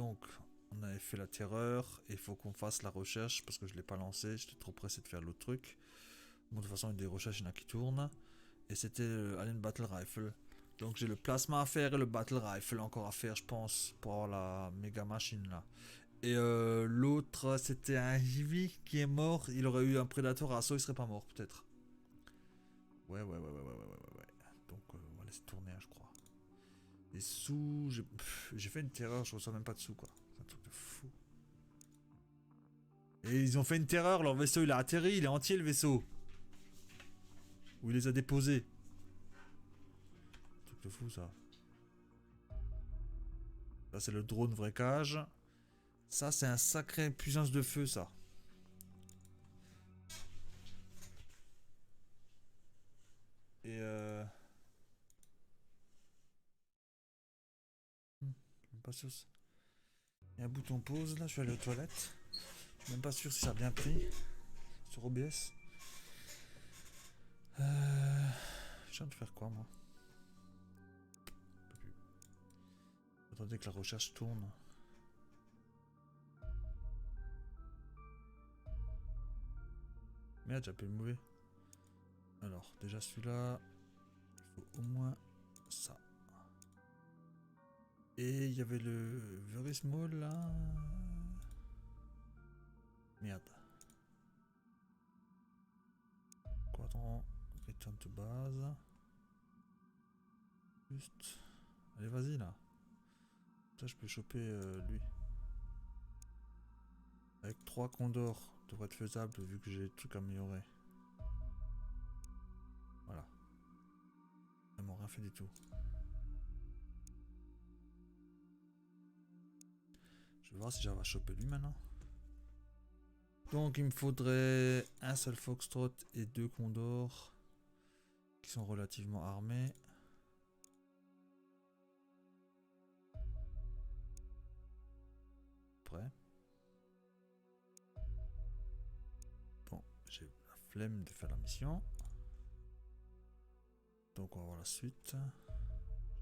Donc, on avait fait la terreur. Et il faut qu'on fasse la recherche parce que je l'ai pas lancé. J'étais trop pressé de faire l'autre truc. Bon, de toute façon, des recherches, il y en a qui tournent. Et c'était Alien Battle Rifle. Donc j'ai le plasma à faire et le Battle Rifle encore à faire, je pense, pour avoir la méga machine là. Et l'autre, c'était un Heavy qui est mort. Il aurait eu un Predator à assaut, il serait pas mort peut-être. Ouais. Donc on va laisser tourner, hein, je crois. Les sous, j'ai fait une terreur, je reçois même pas de sous quoi. C'est un truc de fou. Et ils ont fait une terreur, leur vaisseau il a atterri, il est entier le vaisseau. Où il les a déposés. Un truc de fou ça. Là c'est le drone vrai cage. Ça c'est un sacré puissance de feu ça. Et même pas sûr. Il y a un bouton pause là, je suis allé aux toilettes. Je suis même pas sûr si ça a bien pris. Sur OBS. Je viens de faire quoi moi? Attendez que la recherche tourne. Merde, j'ai appelé le mauvais. Alors, déjà celui-là, il faut au moins ça. Et il y avait le Very Small là. Merde. Quadrant, return to base. Juste. Allez, vas-y là. Ça, je peux choper lui. Avec 3 condors, devrait être faisable vu que j'ai des trucs améliorés. Voilà. Ils m'ont rien fait du tout. Je vais voir si j'arrive à choper lui maintenant. Donc il me faudrait un seul foxtrot et 2 condors qui sont relativement armés. Prêt. Bon, j'ai la flemme de faire la mission. Donc on va voir la suite.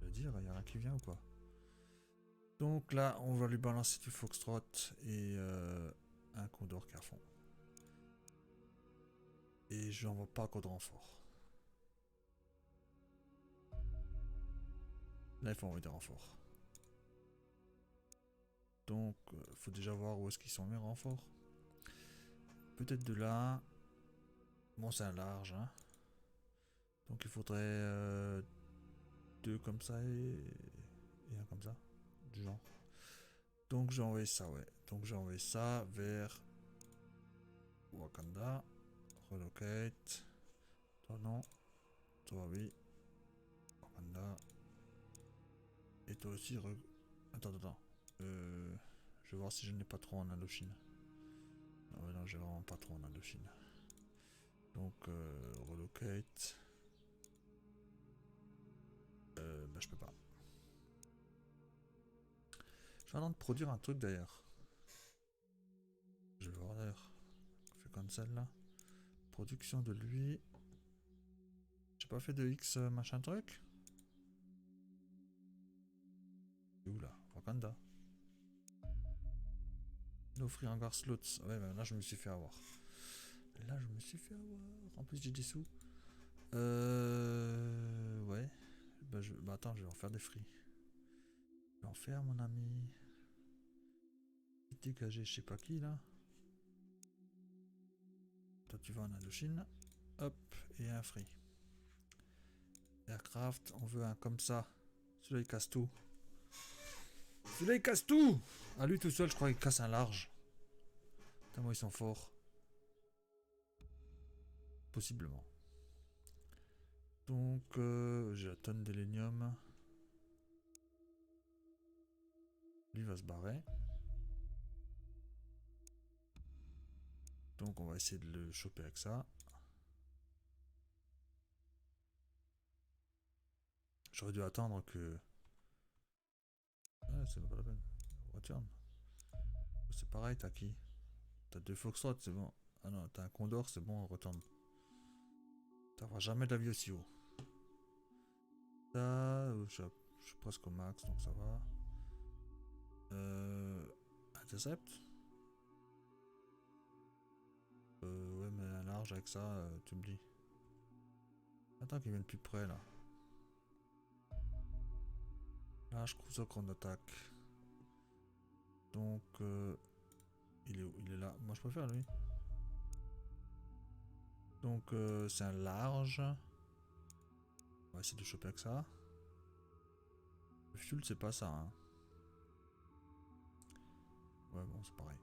Je vais dire, il n'y a rien qui vient ou quoi? Donc là, on va lui balancer du foxtrot et un condor qui est à fond. Et je n'envoie pas encore de renfort. Là, il faut envoyer des renforts. Donc, il faut déjà voir où est-ce qu'ils sont mes renforts. Peut-être de là. Bon, c'est un large, hein. Donc, il faudrait 2 comme ça et un comme ça. Du genre. Donc, j'ai envoyé ça, ouais. Donc, j'ai envoyé ça vers Wakanda. Relocate. Toi, non. Toi, oui. Wakanda. Et toi aussi, attends. Je vais voir si je n'ai pas trop en Indochine. Non, mais non, j'ai vraiment pas trop en Indochine. Donc, relocate. Bah, je peux pas. Je vais attendre de produire un truc d'ailleurs. Je vais voir d'ailleurs. On fait comme celle là. Production de lui. J'ai pas fait de X machin truc. C'est où là? Wakanda. No free hangar slots. Ouais, bah, là je me suis fait avoir. En plus j'ai des sous. Ouais. Bah attends, je vais en faire des free. Je vais en faire mon ami. Dégager je sais pas qui là. Toi tu vas en Indochine. Hop, et un free. Aircraft, on veut un comme ça. Celui-là il casse tout. Celui-là il casse tout. À lui tout seul je crois qu'il casse un large. Tellement ils sont forts. Possiblement. Donc j'ai la tonne d'hélénium. Lui va se barrer. Donc on va essayer de le choper avec ça. J'aurais dû attendre que... Ah, c'est pas la peine. Return. C'est pareil, t'as qui? T'as 2 Foxtrot, c'est bon. Ah non, t'as un Condor, c'est bon, retourne. T'auras jamais de la vie aussi haut. Ça, je suis presque au max, donc ça va. Intercept. Ouais, mais un large avec ça, tu oublies. Attends qu'ils viennent plus près là. Large cruiser qu'on attaque. Donc, il est où? Il est là. Moi je préfère lui. Donc, c'est un large. On va essayer de choper avec ça. Le fuel, c'est pas ça. Hein. Ouais, bon, c'est pareil.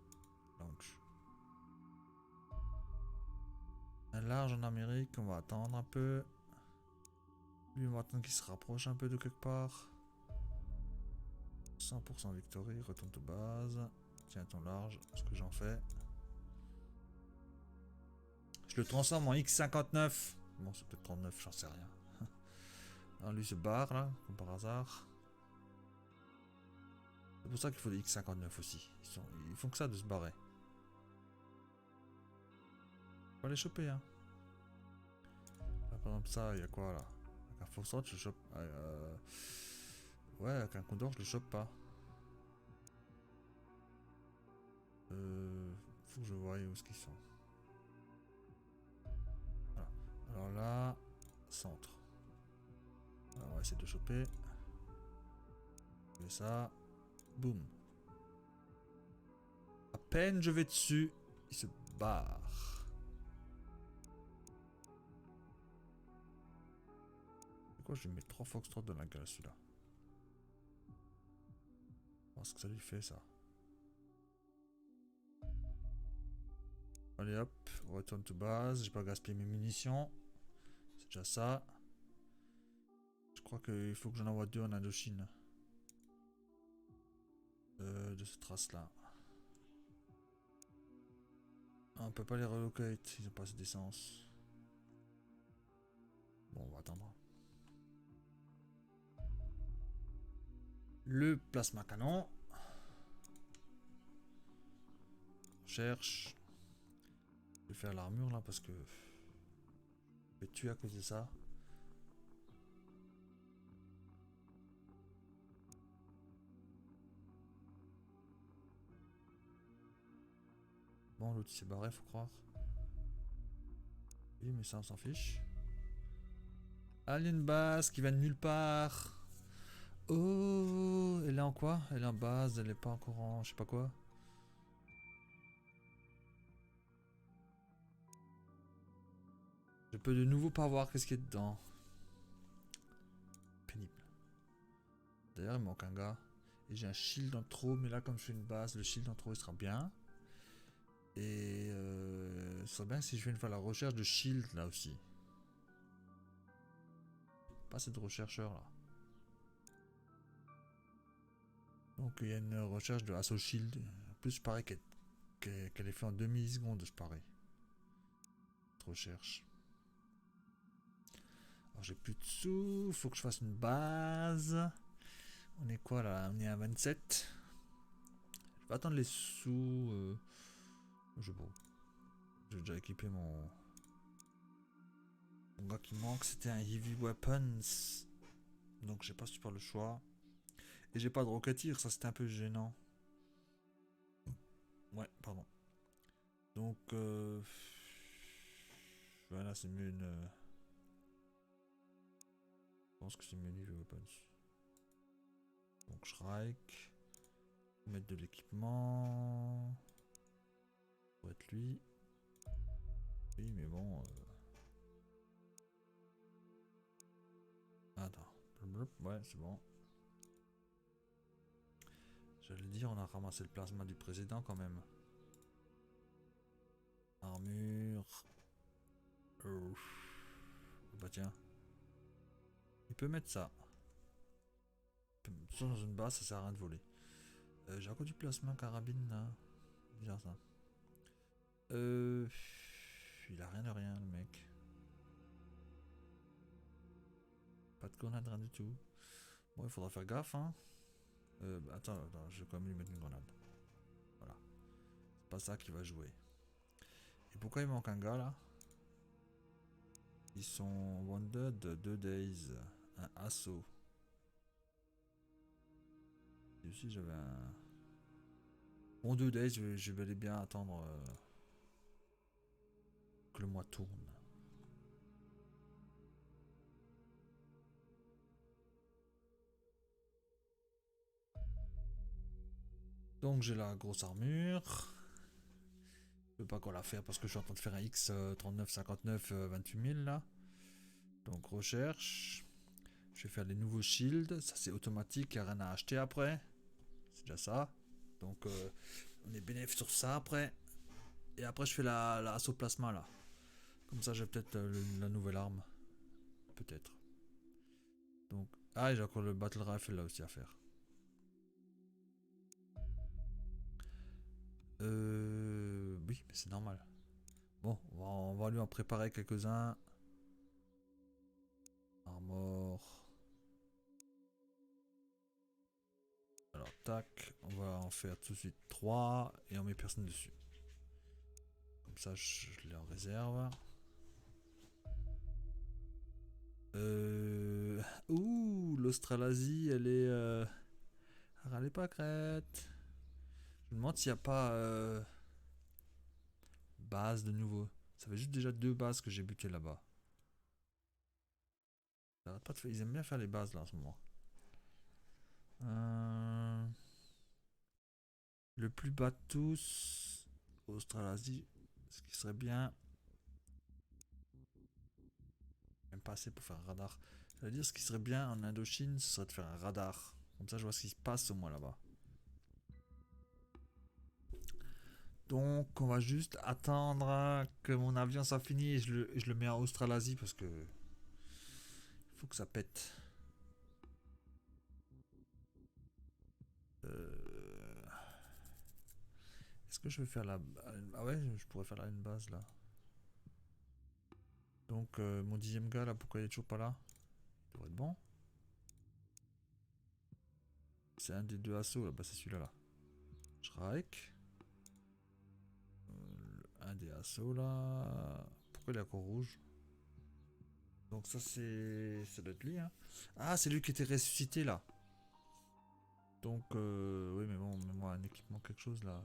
Launch. Un large en Amérique, on va attendre un peu. Lui, on va attendre qu'il se rapproche un peu de quelque part. 100% victory, retourne de base. Tiens ton large, ce que j'en fais. Je le transforme en X59. Bon, c'est peut-être 39, j'en sais rien. Alors lui se barre là, comme par hasard. C'est pour ça qu'il faut des X59 aussi. Ils font que ça de se barrer. Faut les choper hein. Là, par exemple ça, il y a quoi là? Avec un Foxtrot, je le chope. Ouais, avec un Condor, je le chope pas. Faut que je voie où est-ce qu'ils sont. Voilà. Alors là, centre. Alors, on va essayer de choper. Je fais ça. Boum. À peine je vais dessus, il se barre. Pourquoi je vais mettre 3 Foxtrot dans la gueule celui-là? Parce que ça lui fait ça. Allez hop, retourne to base. J'ai pas gaspillé mes munitions. C'est déjà ça. Je crois qu'il faut que j'en envoie 2 en Indochine. De cette race là. Ah, on peut pas les relocate, ils ont pas assez d'essence. Bon, on va attendre. Le plasma canon. On cherche. Je vais faire l'armure là parce que je vais tuer à cause de ça. Bon, l'autre s'est barré, faut croire. Oui, mais ça, on s'en fiche. Alien base qui va de nulle part. Oh, elle est en quoi? Elle est en base, elle est pas encore en je sais pas quoi. Je peux de nouveau pas voir qu'est-ce qu'il y a dedans. Pénible. D'ailleurs, il me manque un gars. Et j'ai un shield en trop, mais là, comme je fais une base, le shield en trop, il sera bien. Et ce serait bien si je fais une fois la recherche de shield là aussi. Pas assez de rechercheurs là. Donc il y a une recherche de Assault Shield. En plus, je parie qu'elle est faite en demi-seconde, je parie. Cette recherche. Alors j'ai plus de sous, faut que je fasse une base. On est quoi là? On est à 27. Je vais attendre les sous. J'ai déjà équipé mon gars qui manque, c'était un Heavy Weapons. Donc j'ai pas super le choix. Et j'ai pas de rocketeer, ça c'était un peu gênant. Ouais, pardon. Donc voilà, c'est mieux une. Je pense que c'est mieux Heavy Weapons. Donc Shrike. Mettre de l'équipement. Pour être lui. Oui, mais bon. Attends. Ouais, c'est bon. J'allais dire, on a ramassé le plasma du président quand même. Armure. Bah tiens. Il peut mettre ça. Dans une base, ça sert à rien de voler. J'ai encore du plasma carabine là. Bizarre ça. Il a rien de rien le mec. Pas de grenade, rien du tout. Bon, il faudra faire gaffe hein. Attends, je vais quand même lui mettre une grenade. Voilà. C'est pas ça qui va jouer. Et pourquoi il manque un gars là? Ils sont wounded 2 days. Un assaut. Et aussi j'avais un. Bon, 2 days, je vais aller bien attendre que le mois tourne. Donc j'ai la grosse armure. Je peux pas encore la faire parce que je suis en train de faire un X 39 59 28 000 là. Donc recherche. Je vais faire les nouveaux shields. Ça c'est automatique, il n'y a rien à acheter après. C'est déjà ça. Donc on est bénéfique sur ça après. Et après je fais la Assoplasma là. Comme ça j'ai peut-être la nouvelle arme. Peut-être. Donc. Ah, et j'ai encore le Battle Rifle là aussi à faire. Oui, mais c'est normal. Bon, on va lui en préparer quelques-uns. Armor. Alors, tac. On va en faire tout de suite 3 et on met personne dessus. Comme ça, je les en réserve. Ouh, l'Australasie, elle est. Elle est pas crête. Je me demande s'il n'y a pas base de nouveau. Ça fait juste déjà 2 bases que j'ai buté là-bas. Ils aiment bien faire les bases là en ce moment. Le plus bas de tous, Australasie, ce qui serait bien. Même pas assez pour faire un radar. Ça veut dire ce qui serait bien en Indochine, ce serait de faire un radar. Comme ça, je vois ce qui se passe au moins là-bas. Donc, on va juste attendre que mon avion soit fini et je le mets en Australasie parce que. Il faut que ça pète. Est-ce que je vais faire la. Ah ouais, je pourrais faire là une base là. Donc, mon 10ème gars là, pourquoi il est toujours pas là? Il devrait être bon. C'est un des 2 assauts là, bah c'est celui-là là. Shrike. Un des assauts là. Pourquoi il est encore rouge? Donc ça c'est. Ça doit être lui hein. Ah c'est lui qui était ressuscité là. Donc oui mais bon, mets-moi un équipement quelque chose là.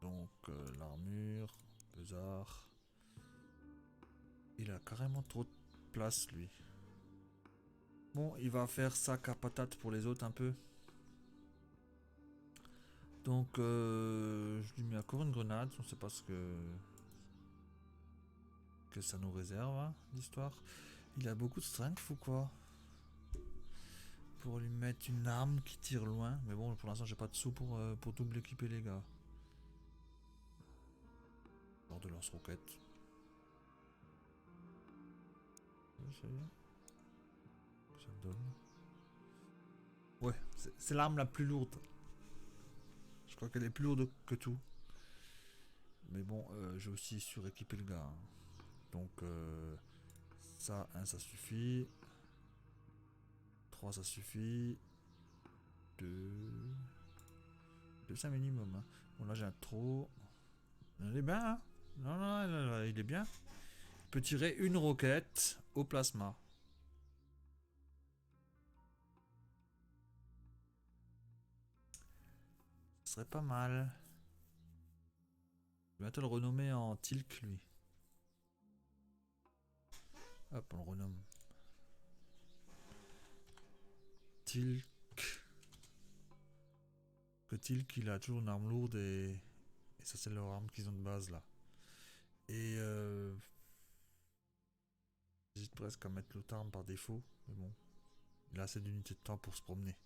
Donc l'armure, pesard. Il a carrément trop de place lui. Bon il va faire sac à patate pour les autres un peu. Donc je lui mets encore une grenade, on sait pas ce que ça nous réserve hein, l'histoire. Il a beaucoup de strength ou quoi? Pour lui mettre une arme qui tire loin. Mais bon, pour l'instant, j'ai pas de sous pour double équiper les gars. Genre de lance-roquette. Ça y est. Ça donne. Ouais, c'est l'arme la plus lourde. Je crois qu'elle est plus lourde que tout. Mais bon, j'ai aussi suréquipé le gars. Hein. Donc, ça, 1, ça suffit. 3, ça suffit. 2. 2, c'est un minimum. Hein. Bon, là, j'ai un trop. Il est bien, hein. Non, non, non, il est bien. Il peut tirer une roquette au plasma. Ce serait pas mal. Je vais bientôt le renommer en Tilk, lui. Hop, on le renomme. Tilk. Que Tilk, il a toujours une arme lourde et ça, c'est leur arme qu'ils ont de base là. Et j'hésite presque à mettre l'autre arme par défaut. Mais bon, il a assez d'unités de temps pour se promener.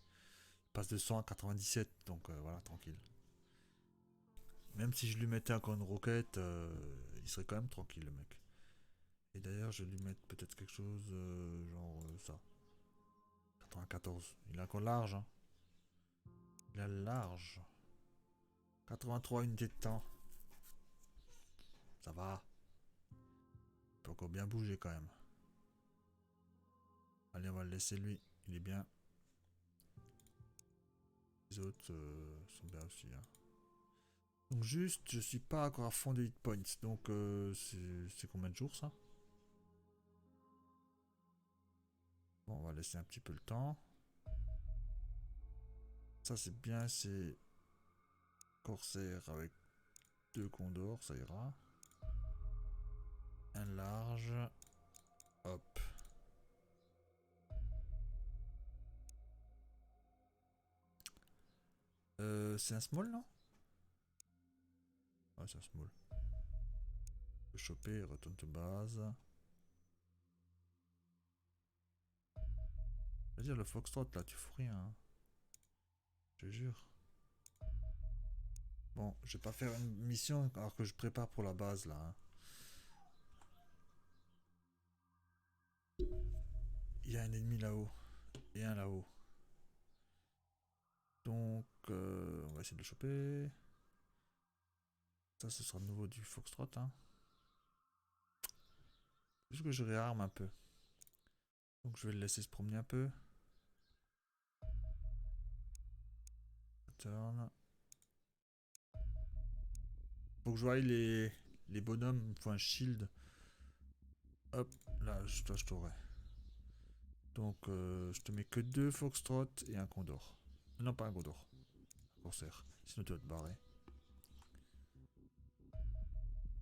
Il passe de 100 à 97, donc voilà, tranquille. Même si je lui mettais encore une roquette, il serait quand même tranquille, le mec. Et d'ailleurs, je vais lui mettre peut-être quelque chose genre ça. 94. Il est encore large, hein. Il a large. 83 unités de temps. Ça va. Il peut encore bien bouger quand même. Allez, on va le laisser lui. Il est bien. Les autres sont bien aussi. Hein. Donc juste, je suis pas encore à fond des hit points. Donc c'est combien de jours ça? Bon, on va laisser un petit peu le temps. Ça c'est bien, c'est corsaire avec 2 condors, ça ira. Un large. Hop. C'est un small, non? Ouais, c'est un small. Je peux choper, retourne de base. Je veux dire, le foxtrot là, tu fous rien. Hein. Je te jure. Bon, je vais pas faire une mission alors que je prépare pour la base là. Hein. Il y a un ennemi là-haut. Et un là-haut. Donc, on va essayer de le choper. Ça, ce sera de nouveau du foxtrot. Hein. Juste que je réarme un peu. Donc, je vais le laisser se promener un peu. Turn. Faut que je voie les bonhommes. Il me faut un shield. Hop, là, je t'aurai. Donc, je te mets que 2 foxtrot et un condor. Non, pas un condor. Un corsaire. Sinon, tu vas te barrer.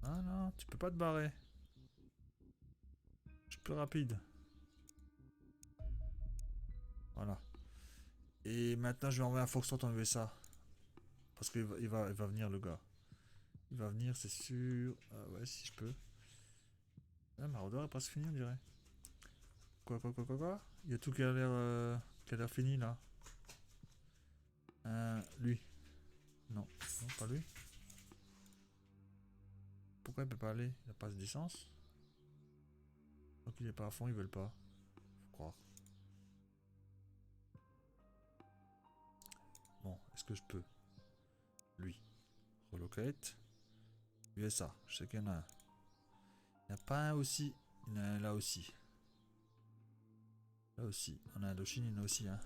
Ah non, tu peux pas te barrer. Je suis plus rapide. Voilà. Et maintenant, je vais envoyer un foxtrot enlever ça. Parce qu'il va venir, le gars. Il va venir, c'est sûr. Ouais, si je peux. Ah, Maraudeur est presque fini, on dirait. Quoi. Il y a tout qui a l'air fini, là. Lui. Non, non, pas lui. Pourquoi il peut pas aller? Il a pas assez d'essence. Donc il est pas à fond, ils veulent pas. Faut croire. Bon, est-ce que je peux? Lui. Relocate. USA, je sais qu'il y en a un. Il n'y en a pas un aussi. Il y en a un là aussi. Là aussi. En Indochine, il y en a aussi un.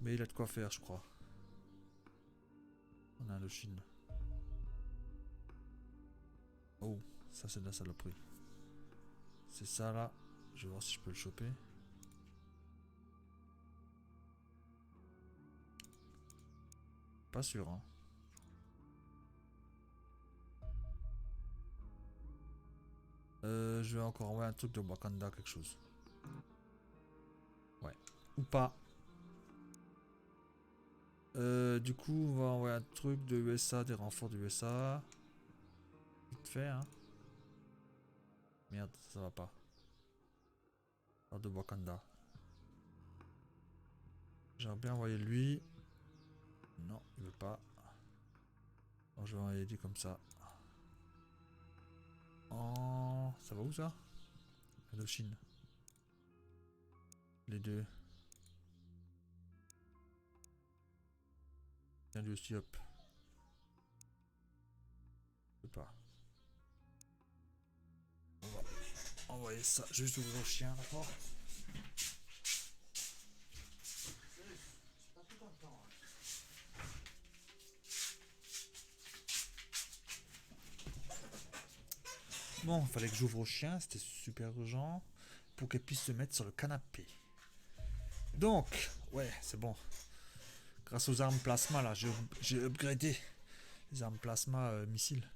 Mais il a de quoi faire, je crois. En Indochine. Oh, ça c'est de la saloperie. C'est ça là. Je vais voir si je peux le choper. Pas sûr, hein. Je vais encore envoyer un truc de Wakanda, quelque chose. Ouais. Ou pas. Du coup, on va envoyer un truc de USA, des renforts du USA. Vite fait, hein. Merde, ça va pas. Alors de Wakanda. J'aimerais bien envoyer lui. Non, il veut pas. Alors je vais envoyer lui comme ça. Oh, ça va où ça? Indochine. Les deux. Tiens lui aussi, hop. Je peux pas. On va envoyer ça. Juste ouvrir le chien, d'accord? Bon, il fallait que j'ouvre au chien, c'était super urgent. Pour qu'elle puisse se mettre sur le canapé. Donc, ouais, c'est bon. Grâce aux armes plasma, là, j'ai upgradé les armes plasma missiles.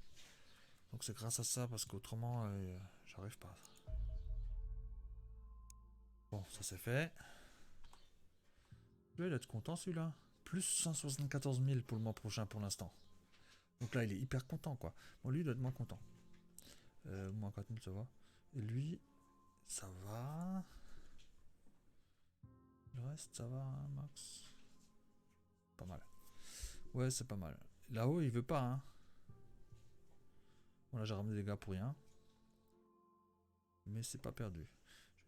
Donc c'est grâce à ça, parce qu'autrement, j'arrive pas. Bon, ça c'est fait. Là, il va être content celui-là. Plus 174 000 pour le mois prochain pour l'instant. Donc là, il est hyper content, quoi. Bon, lui, il doit être moins content. Moins 4 000, ça va. Et lui, ça va. Le reste, ça va, hein, max. Pas mal. Ouais, c'est pas mal. Là-haut, il veut pas, hein. Bon, là, j'ai ramené des gars pour rien. Mais c'est pas perdu.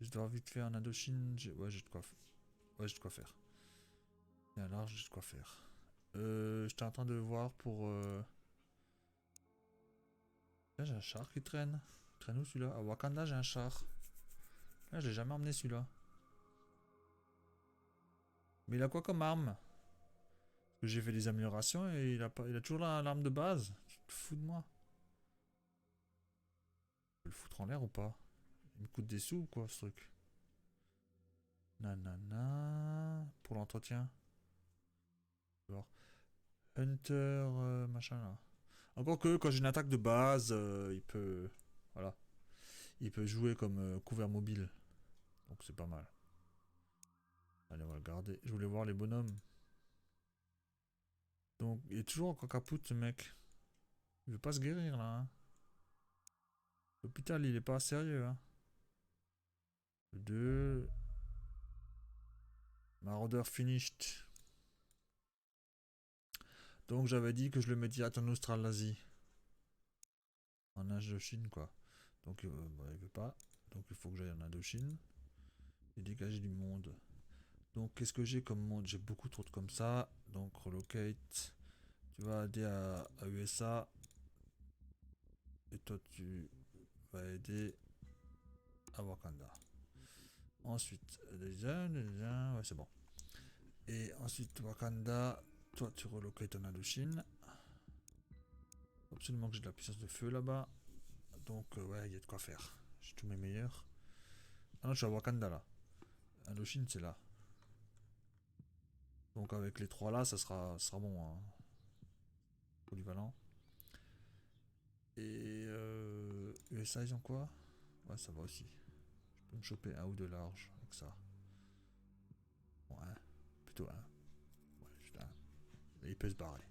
Je vais devoir vite faire un Indochine. Ouais, j'ai de quoi. Ouais, j'ai de quoi faire. Il y a un large, j'ai de quoi faire. J'étais en train de voir pour. Là, j'ai un char qui traîne. Il traîne où celui-là? À Wakanda, j'ai un char. Là, je l'ai jamais emmené celui-là. Mais il a quoi comme arme? Parce que j'ai fait des améliorations et il a toujours l'arme de base. Tu te fous de moi? Je peux le foutre en l'air ou pas? Il me coûte des sous ou quoi ce truc? Nanana. Pour l'entretien. Alors, Hunter, machin là. Encore que quand j'ai une attaque de base, il peut. Voilà. Il peut jouer comme couvert mobile. Donc c'est pas mal. Allez, on va le garder. Je voulais voir les bonhommes. Donc, il est toujours encore capoute ce mec. Il veut pas se guérir là. Hein. L'hôpital, il est pas sérieux. Hein. Le 2. Marauder finished. Donc j'avais dit que je le mets direct en Australasie. En Indochine quoi. Donc bah, il veut pas. Donc il faut que j'aille en Indochine. Et dégager du monde. Donc qu'est-ce que j'ai comme monde? J'ai beaucoup trop de comme ça. Donc relocate. Tu vas aider à USA. Et toi tu vas aider à Wakanda. Ensuite, ouais c'est bon. Et ensuite Wakanda. Toi tu relocates en Indochine. Faut absolument que j'ai de la puissance de feu là-bas. Donc ouais il y a de quoi faire. J'ai tous mes meilleurs. Ah non je suis à Wakanda là. Indochine c'est là. Donc avec les trois là, ça sera bon. Hein. Polyvalent. Et USA ils ont quoi? Ouais ça va aussi. Je peux me choper un ou deux larges avec ça. Bon un. Plutôt un. Ouais juste un. Et il peut se barrer.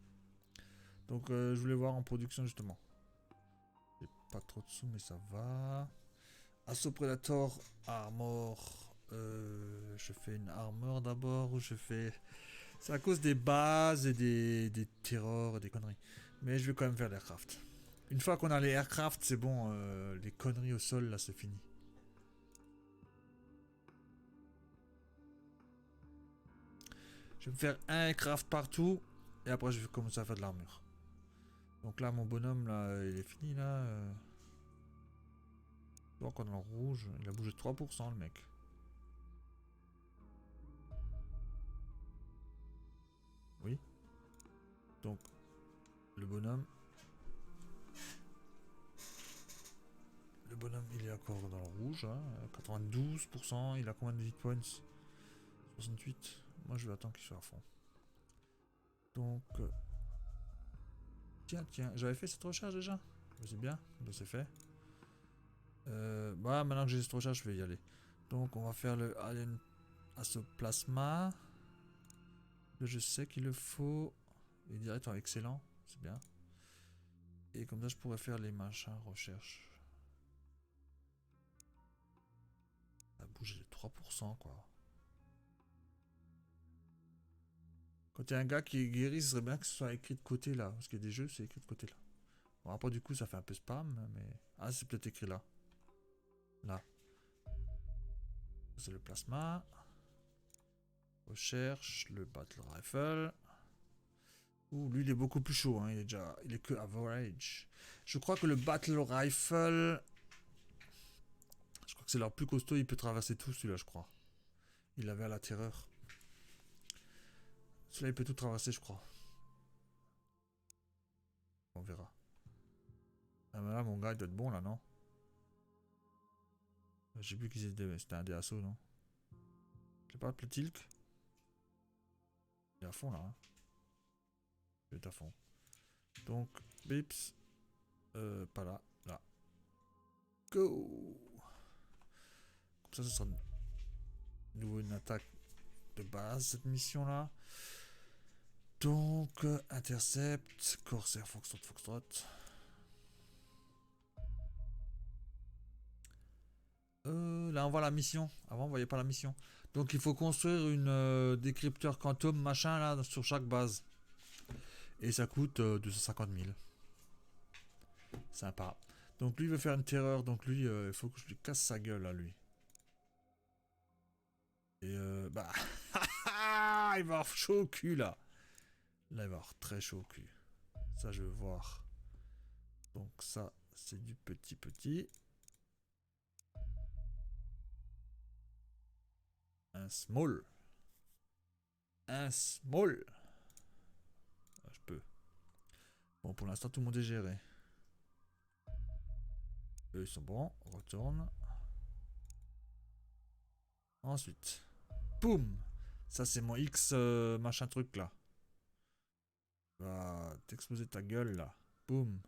Donc je voulais voir en production justement. J'ai pas trop de sous mais ça va. Assaut Predator Armor. Je fais une armor d'abord ou je fais... C'est à cause des bases et des terrors et des conneries. Mais je vais quand même faire l'aircraft. Une fois qu'on a les aircraft, c'est bon, les conneries au sol, là, c'est fini. Je vais me faire un aircraft partout, et après je vais commencer à faire de l'armure. Donc là, mon bonhomme, là, il est fini, là. Je vois qu'on est en rouge, il a bougé de 3%, le mec. Oui. Donc, le bonhomme... Le bonhomme, il est encore dans le rouge, hein, 92%, il a combien de hit points? 68. Moi, je vais attendre qu'il soit à fond. Donc... Tiens, j'avais fait cette recherche déjà? C'est bien, c'est fait. Bah, maintenant que j'ai cette recherche, je vais y aller. Donc, on va faire le Alien Asoplasma. Là, je sais qu'il le faut. Il est direct en excellent, c'est bien. Et comme ça, je pourrais faire les machins, recherche. Ça a bougé de 3%, quoi. Quand il y a un gars qui est guéri, ce serait bien que ce soit écrit de côté là. Parce qu'il y a des jeux, c'est écrit de côté là. Bon, après, du coup, ça fait un peu spam, mais. Ah, c'est peut-être écrit là. Là. C'est le plasma. Recherche, le battle rifle. Ouh, lui il est beaucoup plus chaud, hein. Il est que average. Je crois que le battle rifle, je crois que c'est leur plus costaud, il peut traverser tout celui-là, je crois. Il l'avait à la terreur. Celui-là il peut tout traverser, je crois. On verra. Ah mais là mon gars il doit être bon là, non? J'ai vu qu'ils étaient, c'était un des assauts, non? J'ai pas le tilk. Il est à fond là, hein. Il est à fond. Donc, bips. Pas là, là. Go! Comme ça, ce sera de nouveau une attaque de base, cette mission-là. Donc, intercept, corsaire, foxtrot. Là, on voit la mission. Avant, on voyait pas la mission. Donc, il faut construire une décrypteur quantum machin là sur chaque base. Et ça coûte 250 000. Sympa. Donc, lui il veut faire une terreur. Donc, lui, il faut que je lui casse sa gueule à lui. Et bah. il va avoir chaud au cul là. Là, il va avoir très chaud au cul. Ça, je veux voir. Donc, ça, c'est du petit. Un small. Un small. Ah, je peux. Bon, pour l'instant, tout le monde est géré. Eux, ils sont bons. On retourne. Ensuite. Boum. Ça, c'est mon X machin truc là. Va t'exploser ta gueule là. Boum.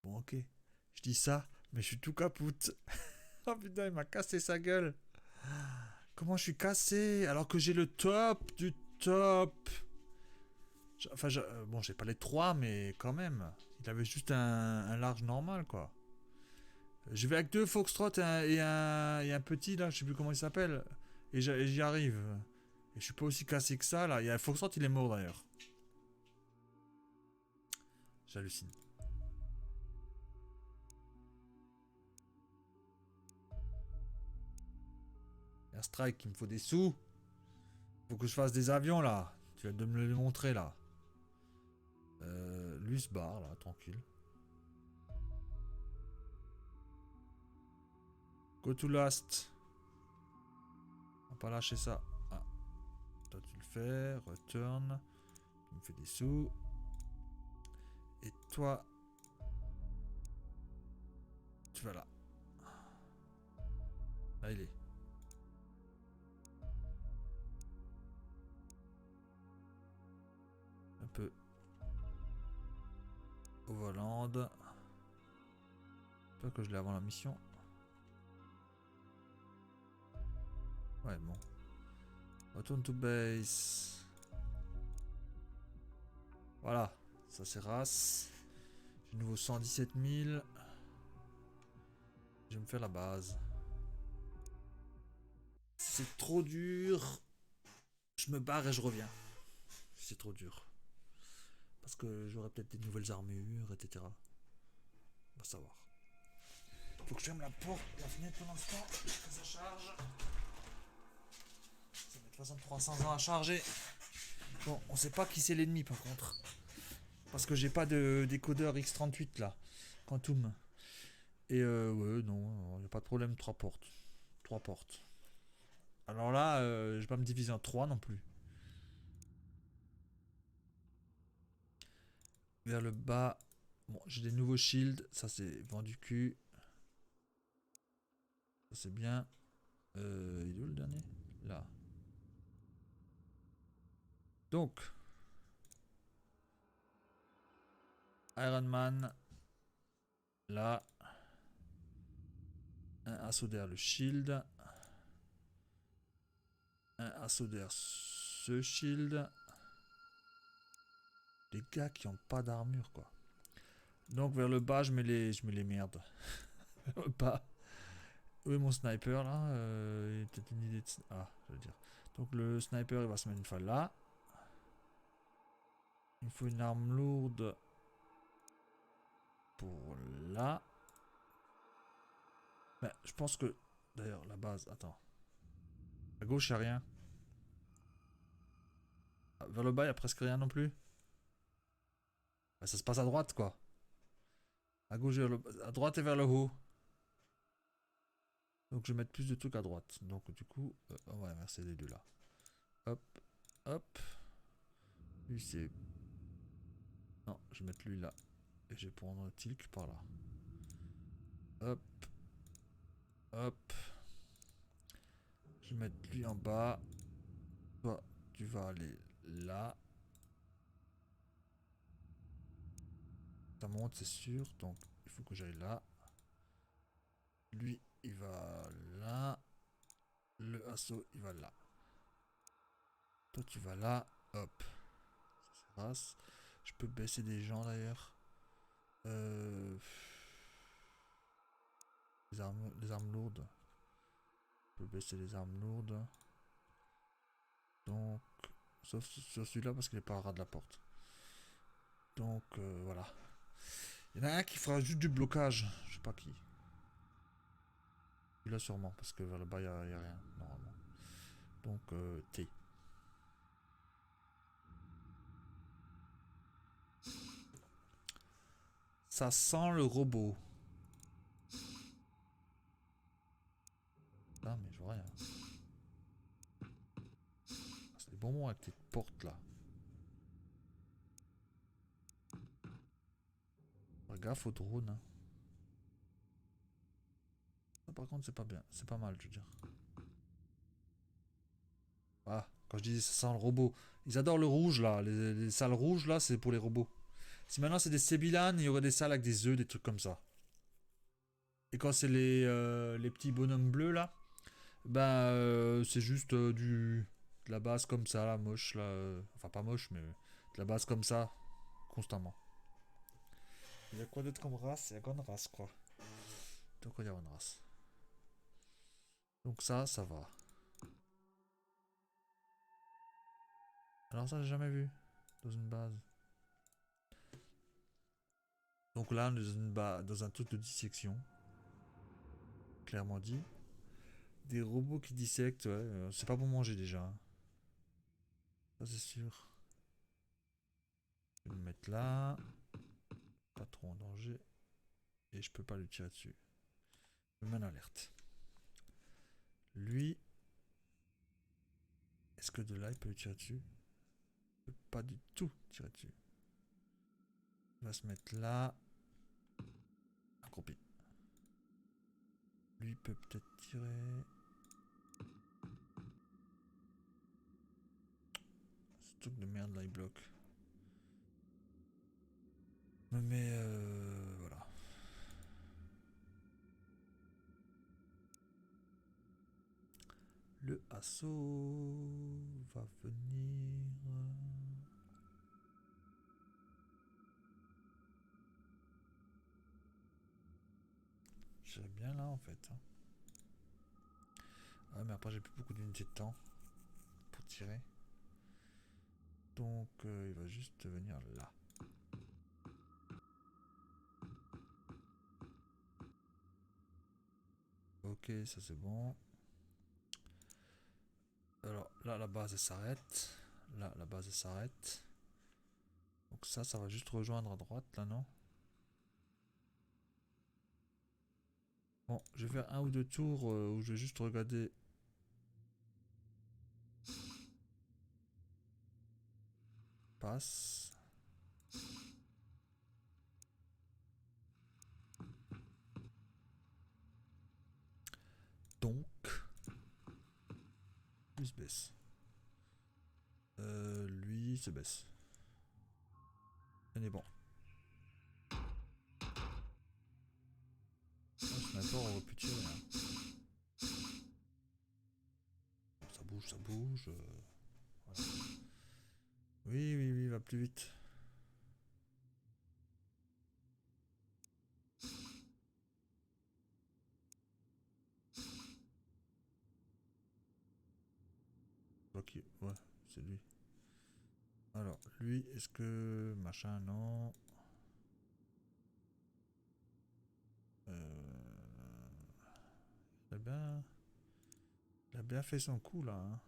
Bon, ok. Je dis ça, mais je suis tout capoute. Oh putain, il m'a cassé sa gueule. Comment je suis cassé alors que j'ai le top du top. Enfin, bon, j'ai pas les 3, mais quand même. Il avait juste un large normal, quoi. Je vais avec 2 Foxtrot et un petit, là, je sais plus comment il s'appelle. Et j'y arrive. Et je suis pas aussi cassé que ça, là. Il y a un Foxtrot, il est mort, d'ailleurs. J'hallucine. Il y a un strike, il me faut des sous. Faut que je fasse des avions, là. Tu viens de me le montrer, là. Lui se barre, là, tranquille. Go to last. On va pas lâcher ça. Ah. Toi, tu le fais. Return. Tu me fais des sous. Et toi, tu vas là. Là, il est. Un peu. Overland. Toi que je l'ai avant la mission. Ouais, bon. Return to base. Voilà. Ça, c'est race. J'ai nouveau 117 000. Je vais me faire la base. C'est trop dur. Je me barre et je reviens. C'est trop dur. Parce que j'aurai peut-être des nouvelles armures, etc. On va savoir. Faut que je ferme la porte, la fenêtre pour l'instant. Que ça charge. Ça met de toute façon 300 ans à charger. Bon, on sait pas qui c'est l'ennemi par contre. Parce que j'ai pas de décodeur X38 là. Quantum. Et ouais, non, y a pas de problème, 3 portes. 3 portes. Alors là, je vais pas me diviser en 3 non plus. Vers le bas. Bon, j'ai des nouveaux shields. Ça, c'est vendu cul. Ça, c'est bien. Il est où le dernier? Là. Donc. Iron Man. Là. Un assaut d'air, le shield. Un assaut d'air, ce shield. Les gars qui ont pas d'armure, quoi. Donc, vers le bas, je mets les merdes. Vers le bas. Où est mon sniper là? Il y a peut-être une idée de. Ah, je veux dire. Donc le sniper il va se mettre une fois là. Il me faut une arme lourde pour là. Ben, je pense que. D'ailleurs, la base. Attends. À gauche, il n'y a rien. Ah, vers le bas, il n'y a presque rien non plus. Ben, ça se passe à droite quoi. À gauche, à droite et vers le haut. Donc je vais mettre plus de trucs à droite. Donc du coup, on va inverser les deux là. Hop, hop. Lui c'est. Non, je vais mettre lui là. Et je vais prendre Tilk par là. Hop, hop. Je vais mettre lui en bas. Toi, tu vas aller là. Ça monte, c'est sûr. Donc, il faut que j'aille là. Lui, il va là. Le assaut, il va là. Toi, tu vas là. Hop. Ça passe. Je peux baisser des gens d'ailleurs. Les armes lourdes. Je peux baisser les armes lourdes. Donc, sauf sur celui-là parce qu'il est pas à ras de la porte. Donc, voilà. Il y en a un qui fera juste du blocage. Je sais pas qui. Celui-là sûrement, parce que vers le bas, il n'y a rien, normalement. Donc, T. Ça sent le robot. Ah, mais je vois rien. C'est des bonbons avec tes portes là. Faire gaffe au drone. Hein. Ça, par contre, c'est pas bien. C'est pas mal, je veux dire. Ah, Quand je dis ça sent le robot. Ils adorent le rouge là. Les salles rouges là, c'est pour les robots. Si maintenant c'est des Sébilanes, il y aurait des salles avec des œufs, des trucs comme ça. Et quand c'est les petits bonhommes bleus là, ben c'est juste de la base comme ça, là, moche là. Enfin pas moche, mais de la base comme ça, constamment. Il y a quoi d'autre comme race? Il y a quoi une race quoi. Donc il y a une race. Donc ça va. Alors ça j'ai jamais vu dans une base. Donc là on est dans un truc de dissection. Clairement dit. Des robots qui dissectent, ouais. C'est pas pour manger déjà, hein. Ça c'est sûr. Je vais me mettre là. Pas trop en danger. Et je peux pas lui tirer dessus. Je me mets en alerte. Lui. Est-ce que de là il peut lui tirer dessus? Il peut pas du tout tirer dessus. Il va se mettre là. Accroupi. Lui peut peut-être tirer. Ce truc de merde là il bloque. Mais voilà. Le assaut va venir. J'irai bien là en fait, hein. Ah mais après j'ai plus beaucoup d'unités de temps pour tirer. Donc il va juste venir là. Ok, ça c'est bon. Alors là la base elle s'arrête. Là la base elle s'arrête. Donc ça va juste rejoindre à droite là, non? Bon, je vais faire un ou deux tours où je vais juste regarder. Passe. Donc, lui se baisse. Lui se baisse. On est bon. Ah, sniper, on aurait pu tirer, hein. Ça bouge, ça bouge. Voilà. Oui, oui, oui, va plus vite. Ok, ouais, c'est lui. Alors, lui, est-ce que. Machin, non. Il a bien. Il a bien fait son coup là, hein.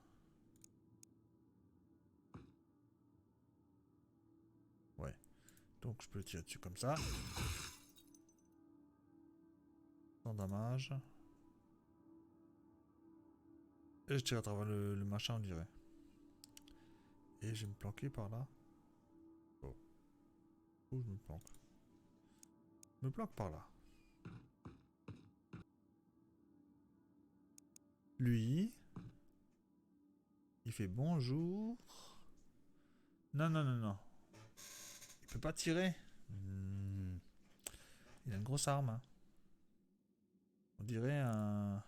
Ouais. Donc je peux le tirer dessus comme ça. Sans dommage. Et je tire à travers le machin, on dirait. Et je vais me planquer par là. Oh. Où je me planque? Je me planque par là. Lui. Il fait bonjour. Non, non, non, non. Il peut pas tirer. Il a une grosse arme, hein. On dirait un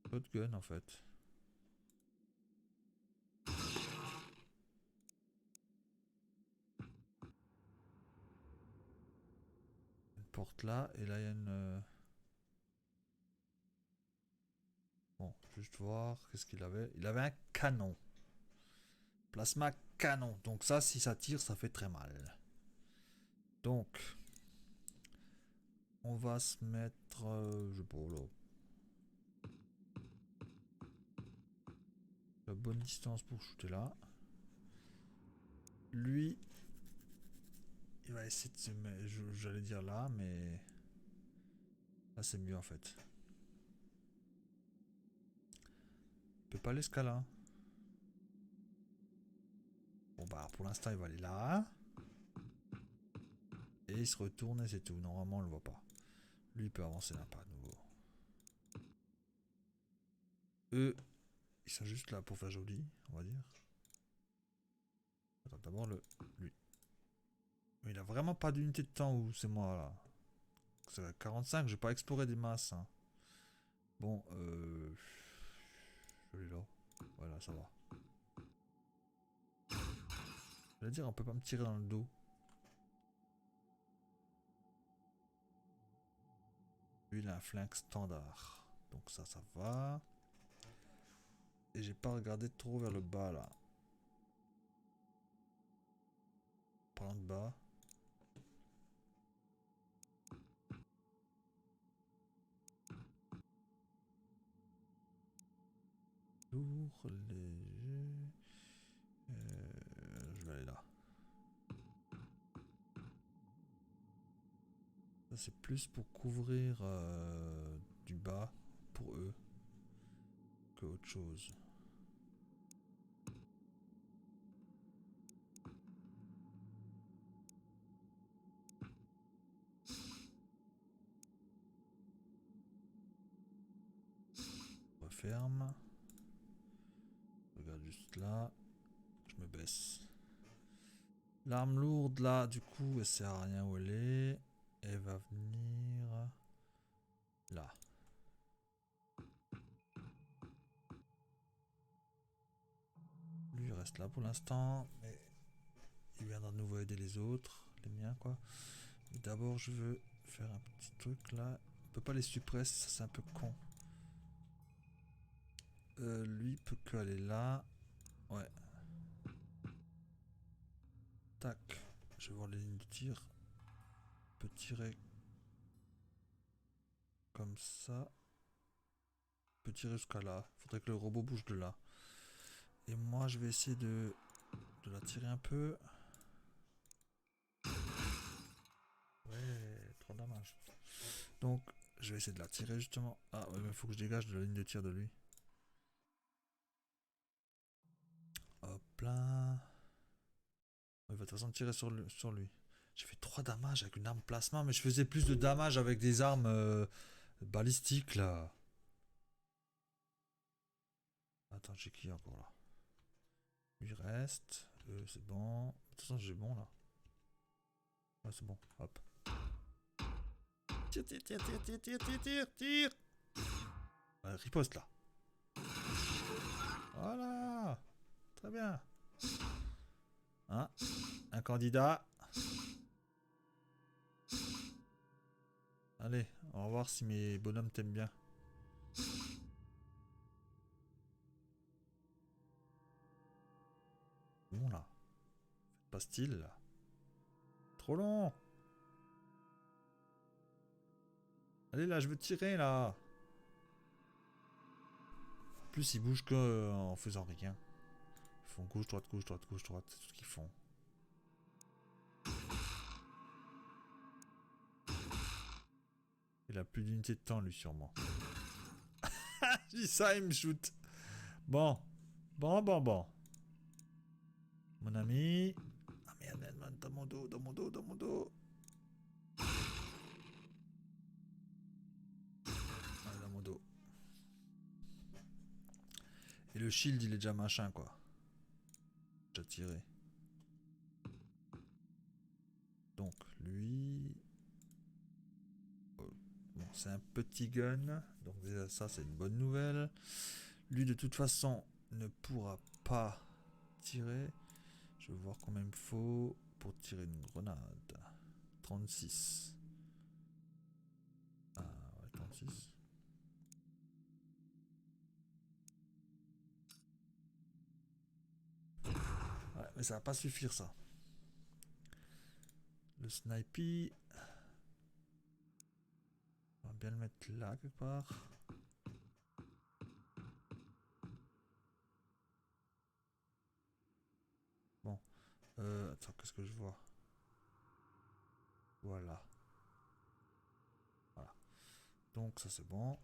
shotgun en fait. Une porte là et là il y a une. Bon, juste voir qu'est-ce qu'il avait. Il avait un canon. Plasma canon. Donc ça, si ça tire, ça fait très mal. Donc, on va se mettre, je sais pas là, la bonne distance pour shooter là. Lui, il va essayer de se mettre, j'allais dire là, mais là c'est mieux en fait. Il peut pas aller ce là. Bon bah pour l'instant il va aller là. Et il se retourne et c'est tout. Normalement on le voit pas. Lui il peut avancer là pas à nouveau. Eux, ils sont juste là pour faire joli, on va dire. Attends, d'abord lui. Mais il a vraiment pas d'unité de temps où c'est moi là. C'est à 45, j'ai pas exploré des masses. Hein. Bon, celui-là. Voilà, ça va. Je veux dire, on peut pas me tirer dans le dos. Lui, il a un flingue standard. Donc ça va. Et j'ai pas regardé trop vers le bas là. Parlant de bas. Lourd, léger. Je vais aller là. Ça c'est plus pour couvrir du bas pour eux que autre chose. Je referme. Je regarde juste là. Je me baisse. L'arme lourde là, du coup, elle sert à rien où elle est. Elle va venir là. Lui il reste là pour l'instant, mais il viendra de nouveau aider les autres, les miens quoi. Mais d'abord je veux faire un petit truc là. On peut pas les suppresser, ça c'est un peu con. Lui peut que aller là. Ouais. Tac. Je vais voir les lignes de tir. On peut tirer comme ça. On peut tirer jusqu'à là. Faudrait que le robot bouge de là. Et moi je vais essayer de la tirer un peu. Ouais, trop dommage. Donc je vais essayer de la tirer justement. Ah ouais, mais faut que je dégage de la ligne de tir de lui. Hop là. Il va de toute façon tirer sur lui. J'ai fait 3 damages avec une arme plasma, mais je faisais plus de damage avec des armes balistiques là. Attends, j'ai qui encore là? Lui reste. C'est bon. De toute façon, j'ai bon là. Ouais, c'est bon. Hop. Tire, tire, tire, tire, tire, tire, tire, tire, tire. Riposte là. Voilà. Très bien. Hein? Un candidat. Allez, on va voir si mes bonhommes t'aiment bien. Bon là. Faites pas style là. Trop long. Allez là, je veux tirer là. En plus, ils bougent que en faisant rien. Ils font gauche, droite, gauche, droite, gauche, droite. C'est tout ce qu'ils font. Il a plus d'unité de temps, lui, sûrement. Je dis ça, il me shoot. Bon. Bon. Mon ami. Ah merde, dans mon dos, dans mon dos, dans mon dos. Ah, dans mon dos. Et le shield, il est déjà machin, quoi. Déjà tiré. Donc, lui... Bon, c'est un petit gun. Donc déjà, ça, c'est une bonne nouvelle. Lui, de toute façon, ne pourra pas tirer. Je vais voir combien il me faut pour tirer une grenade. 36. Ah ouais, 36. Ouais, mais ça va pas suffire ça. Le sniper. On va bien le mettre là quelque part. Bon. Attends, qu'est-ce que je vois? Voilà. Voilà. Donc ça c'est bon.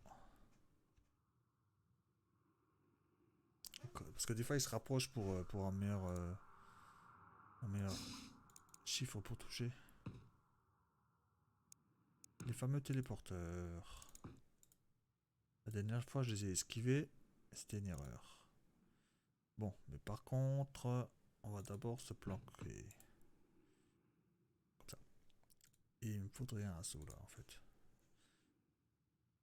Parce que des fois il se rapproche pour un meilleur chiffre pour toucher. Les fameux téléporteurs. La dernière fois je les ai esquivés. C'était une erreur. Bon, mais par contre, on va d'abord se planquer. Comme ça. Et il me faudrait un assaut là en fait.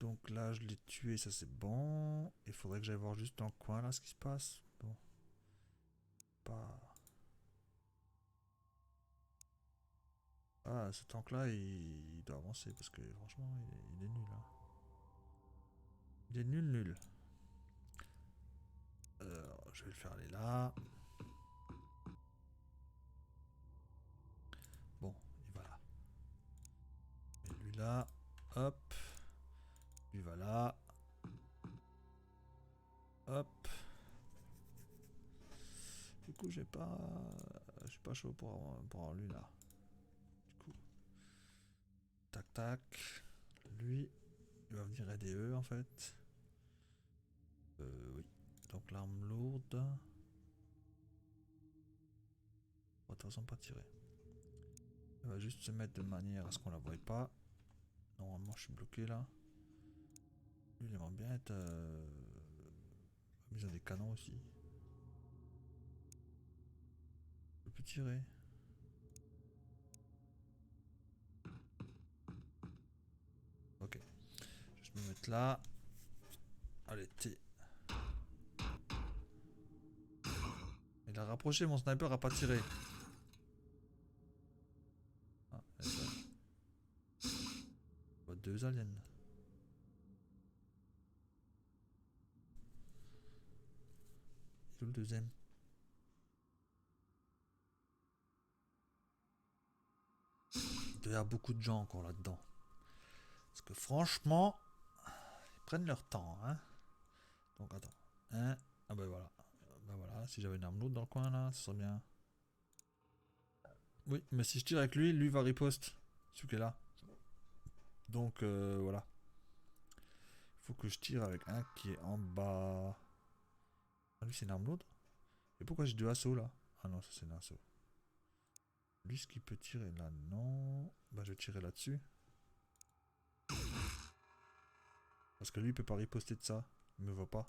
Donc là, je l'ai tué, ça c'est bon. Il faudrait que j'aille voir juste dans le coin là ce qui se passe. Bon. Pas. Ah, ce tank là, il doit avancer parce que franchement, il est nul. Hein. Il est nul, nul. Je vais le faire aller là. Bon, il va là. Et lui là. Hop. Lui va là. Hop. Du coup, j'ai pas. Je suis pas chaud pour avoir lui là. Du coup. Tac tac. Lui, il va venir aider eux en fait. Oui. Donc l'arme lourde. On va de toute façon pas tirer. Il va juste se mettre de manière à ce qu'on la voie pas. Normalement, je suis bloqué là. Lui, il aimerait bien être. Mis à des canons aussi. Je peux tirer. Ok. Je vais me mettre là. Allez, T. Il a rapproché, mon sniper a pas tiré. Ah, deux aliens. Il est où le deuxième? Il doit y avoir beaucoup de gens encore là-dedans. Parce que franchement, ils prennent leur temps. Hein. Donc attends. Hein. Ah ben voilà. Ben voilà, si j'avais une arme lourde dans le coin là, ça serait bien. Oui, mais si je tire avec lui, lui va riposte. Celui qui est là. Donc voilà. Il faut que je tire avec un qui est en bas. Ah, lui c'est une arme lourde. Et pourquoi j'ai deux assauts là? Ah non, ça c'est un assaut. Lui, ce qu'il peut tirer là, non. Bah, je vais tirer là-dessus. Parce que lui, il peut pas riposter de ça. Il me voit pas.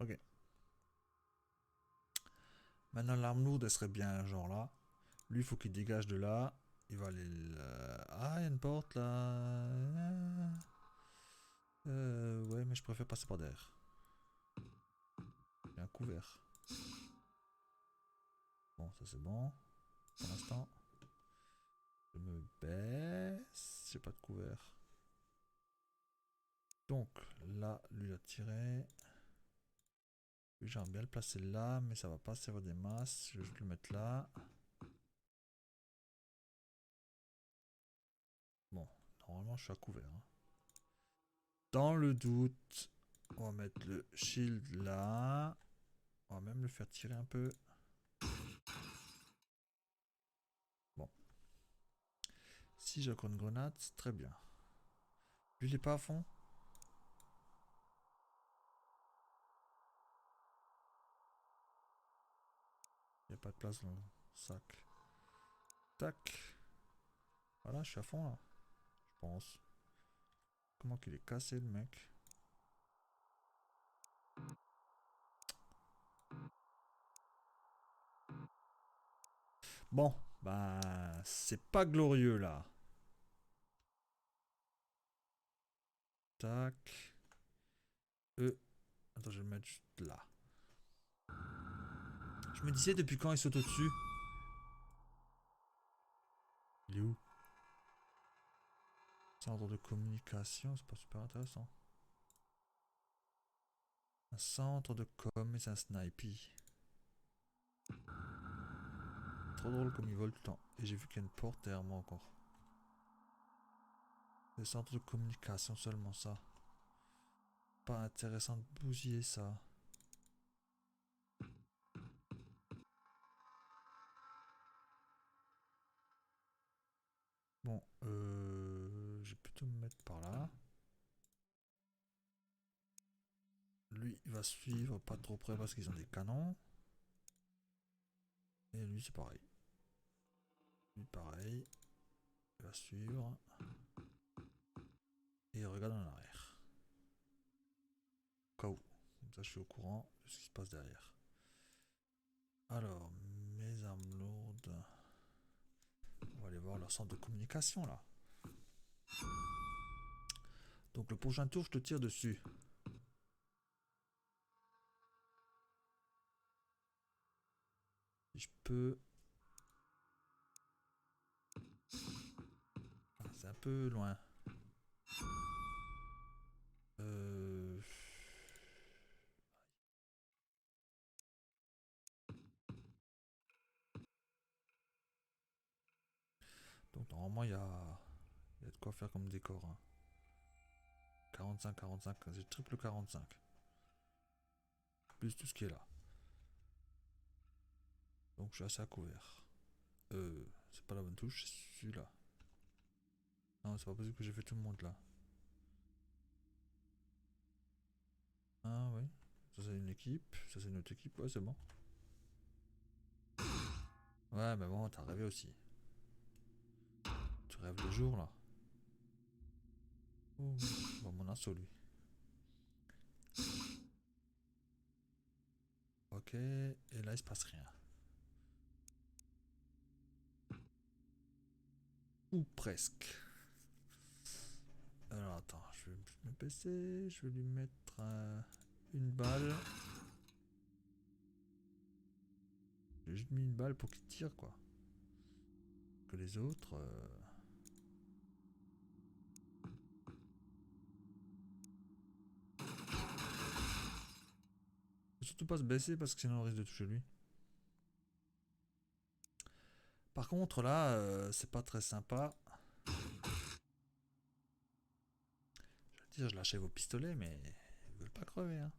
Ok. Maintenant, l'arme lourde, elle serait bien, genre là. Lui, il faut qu'il dégage de là. Il va aller. Ah, il y a une porte là. Ouais, mais je préfère passer par derrière. Il y a un couvert. Bon, ça c'est bon. Pour l'instant. Je me baisse. J'ai pas de couvert. Donc, là, lui a tiré. Lui, j'aimerais bien le placer là, mais ça va pas servir des masses. Je vais juste le mettre là. Bon, normalement, je suis à couvert. Hein. Dans le doute, on va mettre le shield là. On va même le faire tirer un peu. Bon. Si j'ai encore une grenade, c'est très bien. Lui, il est pas à fond. Il n'y a pas de place dans le sac. Tac. Voilà, je suis à fond là. Je pense. Comment qu'il est cassé le mec. Bon, bah c'est pas glorieux là. Tac. Attends, je vais le mettre juste là. Je me disais depuis quand il saute au-dessus. Il est où? Centre de communication, c'est pas super intéressant. Un centre de com et c'est un snipey. Trop drôle comme il vole tout le temps. Et j'ai vu qu'il y a une porte derrière moi encore. Le centre de communication seulement ça. Pas intéressant de bousiller ça. Bon, je vais plutôt me mettre par là. Lui, il va suivre pas trop près parce qu'ils ont des canons. Et lui, c'est pareil. Lui, pareil. Il va suivre. Et il regarde en arrière. Ça, je suis au courant de ce qui se passe derrière. Alors, mes armes lourdes. On va aller voir leur centre de communication là. Donc le prochain tour, je te tire dessus. Si je peux. Ah, c'est un peu loin. Donc normalement il y a de quoi faire comme décor. Hein. 45, 45, j'ai triple 45. Plus tout ce qui est là. Donc je suis assez à couvert. C'est pas la bonne touche, c'est celui-là. Non, c'est pas possible que j'ai fait tout le monde là. Ah oui. Ça c'est une équipe, ça c'est une autre équipe, ouais c'est bon. Ouais mais bon, t'as rêvé aussi. Tu rêves le jour là. Oh, bon mon assaut lui. Ok, et là il se passe rien. Ou presque. Alors attends, je vais me baisser, je vais lui mettre une balle. J'ai juste mis une balle pour qu'il tire quoi. Que les autres... Faut surtout pas se baisser parce que sinon on risque de toucher lui. Par contre là, c'est pas très sympa. Je veux dire, je lâchais vos pistolets mais ils veulent pas crever. Hein.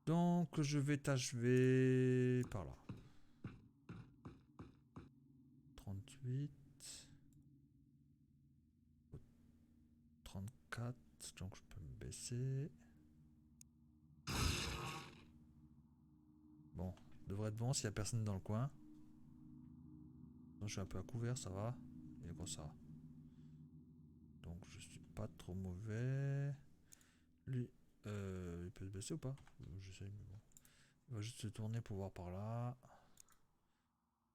Donc je vais t'achever par là. 38. 34. Donc je peux me baisser. Bon, devrait être bon s'il y a personne dans le coin. Donc, je suis un peu à couvert, ça va. Et bon, ça. Donc je suis pas trop mauvais. Lui, il peut se baisser ou pas? J'essaye, mais bon. Il va juste se tourner pour voir par là.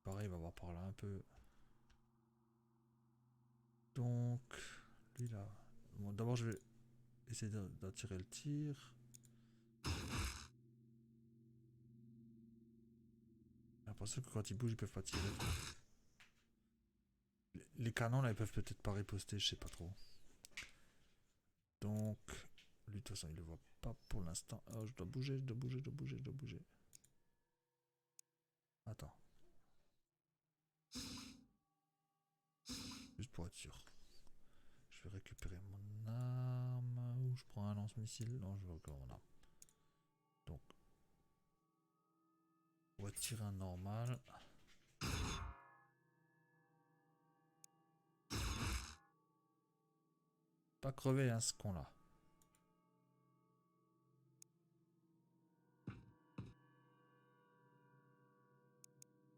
Pareil, il va voir par là un peu. Donc, lui là. Bon, d'abord, je vais essayer d'attirer le tir. J'ai l'impression que quand ils bougent, ils peuvent pas tirer. Les canons là, ils peuvent peut-être pas riposter, je sais pas trop. Donc, lui, de toute façon, il le voit pas pour l'instant. Oh, je dois bouger, je dois bouger, je dois bouger, je dois bouger. Attends. Juste pour être sûr. Je vais récupérer mon arme. Ou je prends un lance-missile. Non, je vais récupérer mon arme. Donc, on va tirer un normal. Pas crever, hein, ce con-là.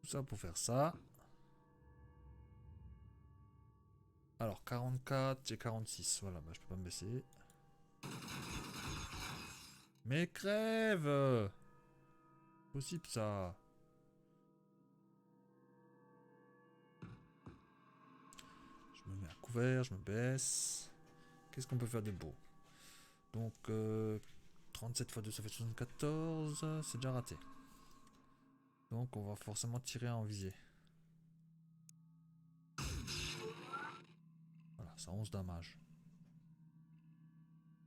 Tout ça pour faire ça. Alors, 44, j'ai 46. Voilà, bah, je peux pas me baisser. Mais crève! Possible ça. Je me mets à couvert, je me baisse. Qu'est-ce qu'on peut faire de beau? Donc, 37 x 2, ça fait 74. C'est déjà raté. Donc, on va forcément tirer en visée. Voilà, ça 11 damage.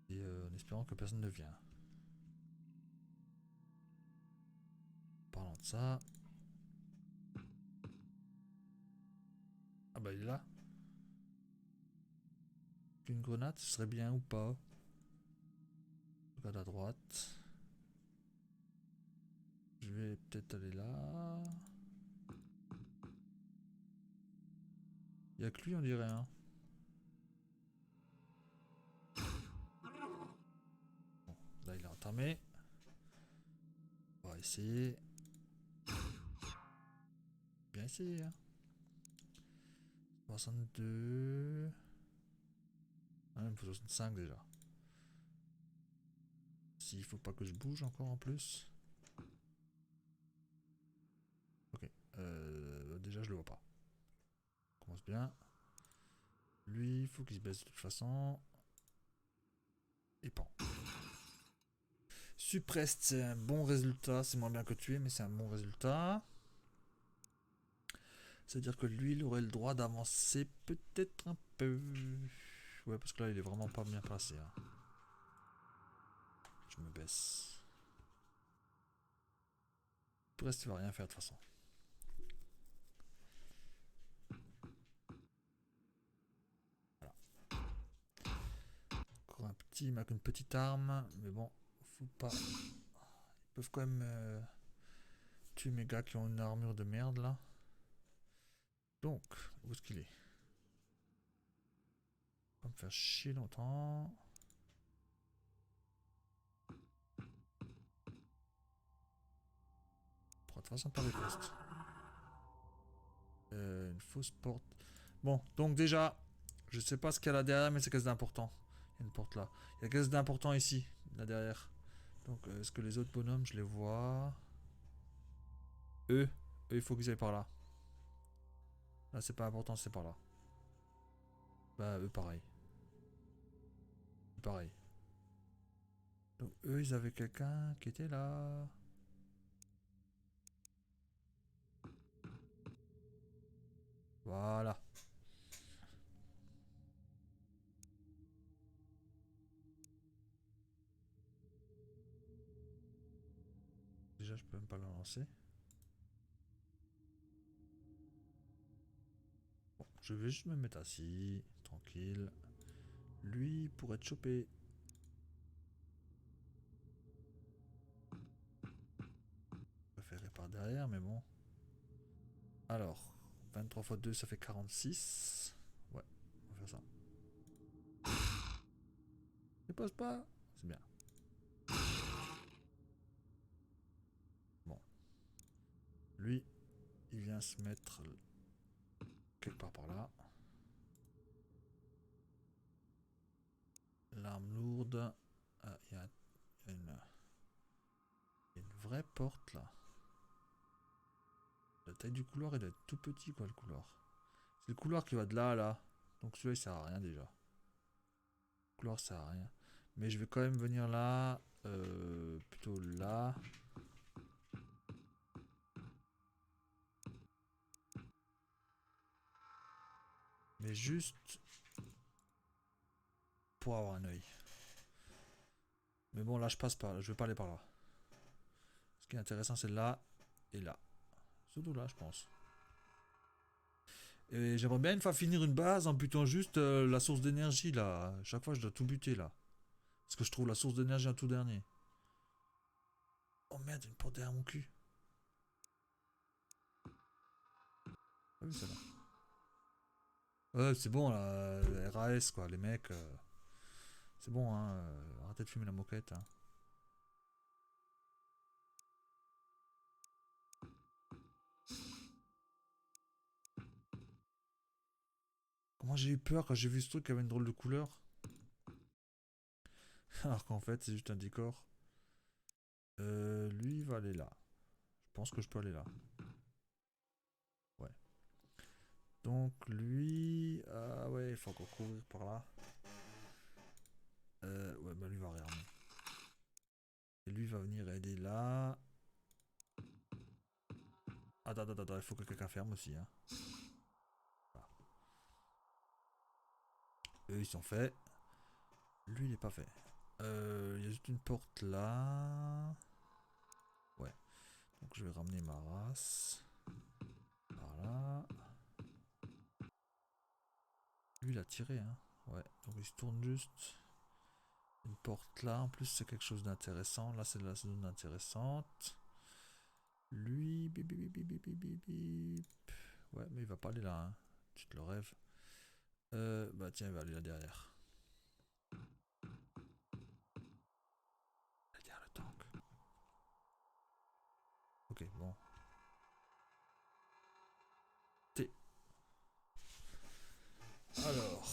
Et en espérant que personne ne vienne. Parlant de ça. Ah bah il est là. Une grenade, ce serait bien ou pas? Regarde à droite. Je vais peut-être aller là. Il y a que lui on dirait hein. Bon, là il est entamé. On va essayer. Bien essayé hein. 62. Ah, il me faut 65 déjà. ici. Il faut pas que je bouge encore en plus. Ok. Déjà, je le vois pas. On commence bien. Lui, il faut qu'il se baisse de toute façon. Et pan. Suppressed, c'est un bon résultat. C'est moins bien que tuer, mais c'est un bon résultat. C'est-à-dire que lui, il aurait le droit d'avancer peut-être un peu. Ouais, parce que là, il est vraiment pas bien placé. Hein. Je me baisse. Suppressed, il va rien faire de toute façon. Voilà. Encore un petit, il m'a qu'une petite arme. Mais bon, faut pas... Ils peuvent quand même tuer mes gars qui ont une armure de merde là. Donc, où est-ce qu'il est? On va me faire chier longtemps. De toute façon, par les postes. Une fausse porte. Bon, donc déjà, je sais pas ce qu'il y a là derrière, mais c'est qu'est-ce d'important. Il y a une porte là. Il y a qu'est-ce d'important ici, là derrière. Donc, est-ce que les autres bonhommes, je les vois? Eux, il faut qu'ils aillent par là. Là, c'est pas important, c'est par là. Bah, eux, pareil. Pareil. Donc, eux, ils avaient quelqu'un qui était là. Voilà. Déjà, je peux même pas le lancer. Bon, je vais juste me mettre assis, tranquille. Lui, pour être chopé. Je préférerais par derrière, mais bon. Alors, 23 x 2, ça fait 46. Ouais, on va faire ça. Ne pose pas. C'est bien. Bon. Lui, il vient se mettre quelque part par là. L'arme lourde. Ah, il y a une vraie porte là. La taille du couloir, il doit être tout petit quoi, le couloir. C'est le couloir qui va de là à là. Donc celui-là, il sert à rien déjà. Le couloir, ça sert à rien. Mais je vais quand même venir là. Plutôt là. Mais juste pour avoir un œil. Mais bon, là, je passe pas. Je vais pas aller par là. Ce qui est intéressant, c'est là et là. Surtout là, je pense. Et j'aimerais bien une fois finir une base en butant juste la source d'énergie là. Chaque fois, je dois tout buter là. Parce que je trouve la source d'énergie en tout dernier. Oh merde, une porte derrière mon cul. Ah oui, celle-là. Ouais, c'est bon là. RAS quoi, les mecs. C'est bon, hein. Arrêtez de fumer la moquette. Hein. Comment j'ai eu peur quand j'ai vu ce truc qui avait une drôle de couleur. Alors qu'en fait, c'est juste un décor. Lui, il va aller là. Je pense que je peux aller là. Ouais. Donc lui... Ah ouais, il faut encore courir par là. Ouais, bah lui va rien. Et lui va venir aider là. Attends, il faut que quelqu'un ferme aussi. Hein. Voilà. Eux, ils sont faits. Lui, il est pas fait. Il y a juste une porte là. Ouais. Donc je vais ramener ma race. Par là. Lui, il a tiré. Hein. Ouais. Donc il se tourne juste. Une porte là. En plus, c'est quelque chose d'intéressant. Là, c'est de la zone intéressante. Lui. Bip, bip, bip, bip, bip, bip, bip. Ouais, mais il va pas aller là. Hein. Tu te le rêves. Bah tiens, il va aller là derrière. Là derrière le tank. Ok, bon. T. Alors.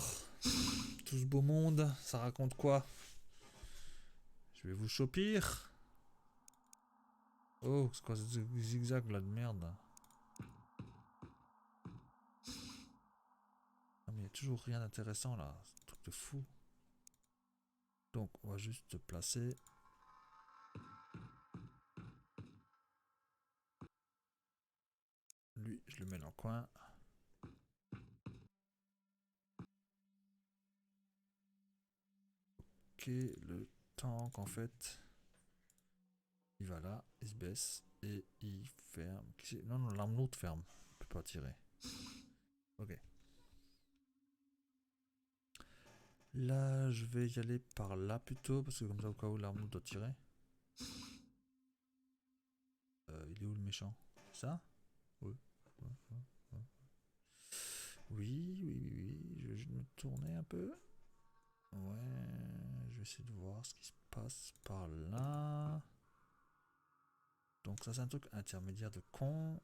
Tout ce beau monde, ça raconte quoi? Je vais vous choper. Oh, c'est quoi ce zigzag là de merde? Ah, mais il n'y a toujours rien d'intéressant là. C'est un truc de fou. Donc, on va juste se placer. Lui, je le mets dans le coin. Ok, le tank en fait. Il va là, il se baisse et il ferme. Non, non, l'arme lourde ferme. On peut pas tirer. Ok. Là, je vais y aller par là plutôt, parce que comme ça, au cas où l'arme lourde doit tirer. Il est où le méchant? Ça? Oui. Oui, oui, oui, oui. Je vais juste me tourner un peu. Ouais, je vais essayer de voir ce qui se passe par là. Donc ça c'est un truc intermédiaire de con.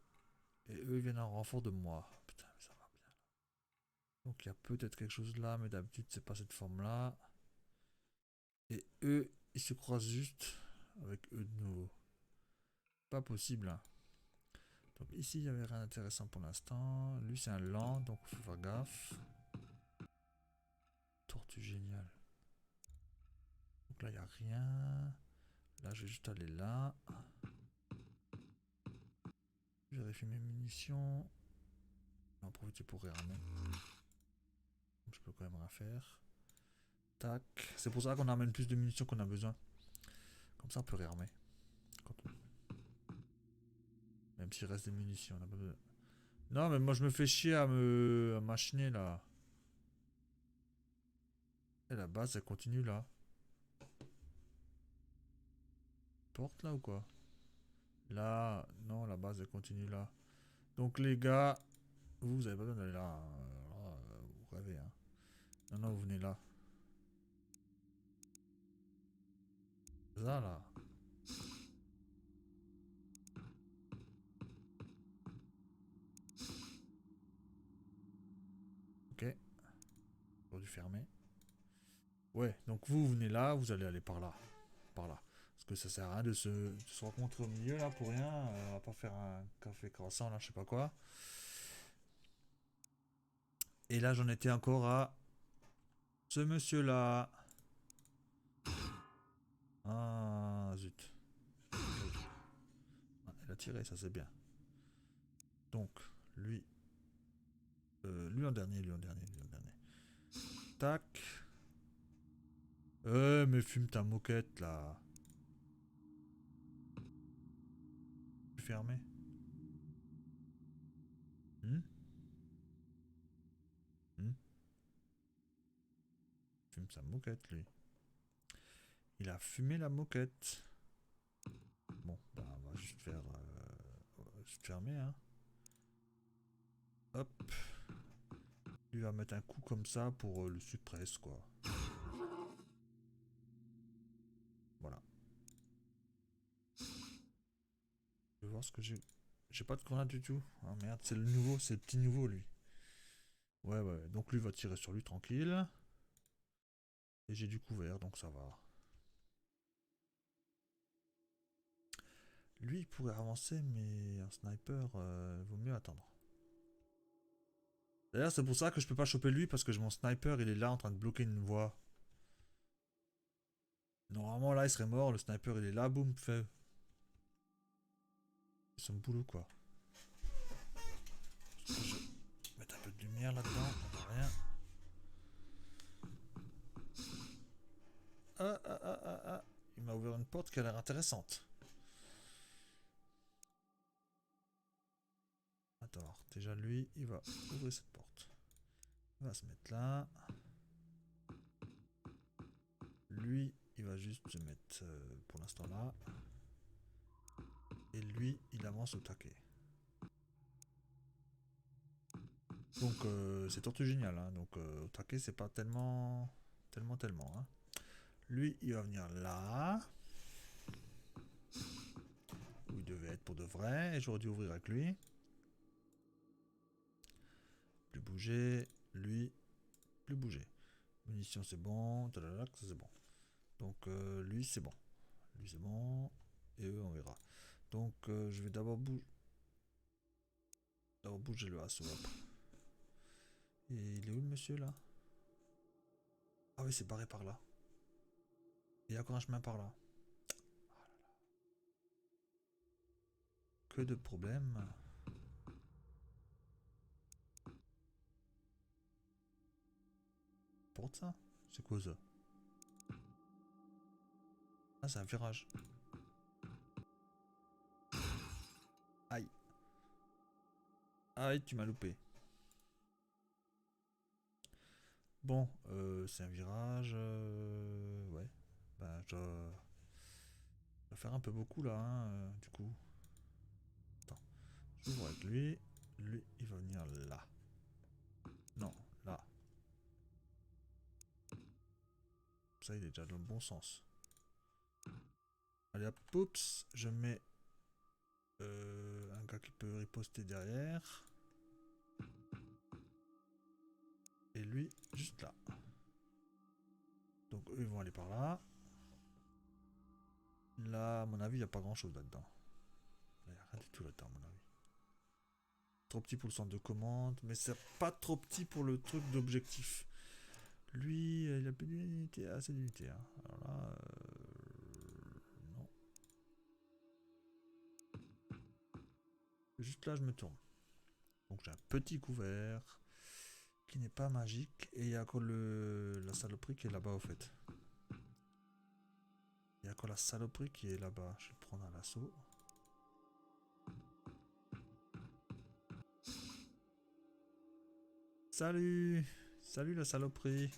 Et eux ils viennent en renfort de moi. Putain, mais ça va bien. Donc il y a peut-être quelque chose là, mais d'habitude c'est pas cette forme là. Et eux, ils se croisent juste avec eux de nouveau. Pas possible. Hein. Donc ici il y avait rien d'intéressant pour l'instant. Lui c'est un lent, donc faut faire gaffe. Tortue géniale. Donc là il n'y a rien. Là je vais juste aller là. Vérifier mes munitions. Je vais en profiter pour réarmer. Je peux quand même rien faire. Tac. C'est pour ça qu'on amène plus de munitions qu'on a besoin. Comme ça on peut réarmer. Même s'il reste des munitions, on a pas besoin. Non mais moi je me fais chier à machiner là. Et la base elle continue là. Porte là ou quoi? Là, non la base elle continue là. Donc les gars, vous avez pas besoin d'aller là. Alors, vous rêvez hein. Non non vous venez là. Ça là. Ok. J'aurais dû fermer. Ouais, donc vous venez là, vous allez aller par là. Par là. Parce que ça sert à rien de se rencontrer au milieu là pour rien. On va pas faire un café croissant là, je sais pas quoi. Et là j'en étais encore à ce monsieur là. Ah zut. Ah, elle a tiré, ça c'est bien. Donc, lui. Lui en dernier, lui en dernier, lui en dernier. Tac. Mais fume ta moquette là. Tu fermé. Hmm. Hmm. Fume sa moquette lui. Il a fumé la moquette. Bon, bah, on va juste faire. Juste fermer hein. Hop. Lui va mettre un coup comme ça pour le suppresse quoi. Voilà. Je vais voir ce que j'ai. J'ai pas de grenade du tout. Ah merde, c'est le nouveau, c'est le petit nouveau lui. Ouais, ouais. Donc lui va tirer sur lui tranquille. Et j'ai du couvert, donc ça va. Lui, il pourrait avancer, mais un sniper, vaut mieux attendre. D'ailleurs, c'est pour ça que je peux pas choper lui, parce que mon sniper, il est là en train de bloquer une voie. Normalement, là, il serait mort, le sniper, il est là, boum, fait. C'est son boulot, quoi. Je vais mettre un peu de lumière là-dedans, on voit rien. Ah, ah, ah, ah, ah. Il m'a ouvert une porte qui a l'air intéressante. Attends, déjà lui, il va ouvrir cette porte. Il va se mettre là. Lui, il va juste se mettre pour l'instant là. Et lui, il avance au taquet. Donc c'est Tortue Génial. Hein. Donc au taquet, c'est pas tellement. Tellement. Hein. Lui, il va venir là. Où il devait être pour de vrai. Et j'aurais dû ouvrir avec lui. Plus bouger. Lui, plus bouger. Munitions, c'est bon. Tadalac, ça c'est bon. Donc lui, c'est bon. Lui c'est bon. Et eux on verra. Donc je vais d'abord bouger le assaut. Hop. Et il est où le monsieur là? Ah oui, c'est barré par là. Il y a encore un chemin par là. Que de problèmes. Porte ça? C'est quoi ça? Ah, c'est un virage. Aïe. Aïe, tu m'as loupé. Bon, c'est un virage. Ouais. Bah, je vais faire un peu beaucoup là, hein, du coup. Attends. Je vais voir avec lui. Lui, il va venir là. Non, là. Ça, il est déjà dans le bon sens. Allez hop, oups. Je mets un gars qui peut riposter derrière. Et lui, juste là. Donc eux, ils vont aller par là. Là, à mon avis, il n'y a pas grand chose là-dedans. Il n'y a rien du tout là-dedans, à mon avis. Trop petit pour le centre de commande, mais c'est pas trop petit pour le truc d'objectif. Lui, il a plus d'unité, assez d'unité. Hein. Alors là, non. Juste là, je me tourne. Donc j'ai un petit couvert qui n'est pas magique. Et il y a encore la saloperie qui est là-bas, au fait. Il y a encore la saloperie qui est là-bas. Je vais le prendre à l'assaut. Salut! Salut la saloperie!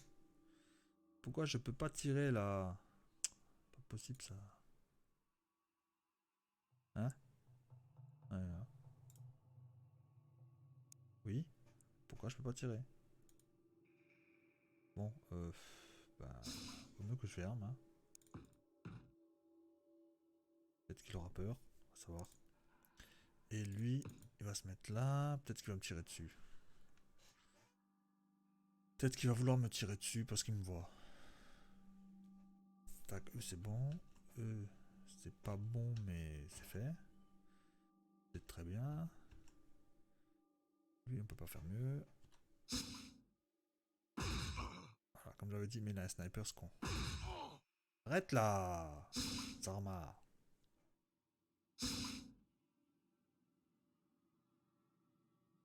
Pourquoi je peux pas tirer là? Pas possible ça. Hein? Ouais, là. Oui? Pourquoi je peux pas tirer? Bon, bah, vaut mieux que je ferme. Hein. Peut-être qu'il aura peur, on va savoir. Et lui, il va se mettre là. Peut-être qu'il va me tirer dessus. Peut-être qu'il va vouloir me tirer dessus parce qu'il me voit. Tac, eux c'est bon. Eux, c'est pas bon, mais c'est fait. C'est très bien. Lui, on peut pas faire mieux. Voilà, comme j'avais dit, mais il a un sniper, ce con. Arrête là! Zarma.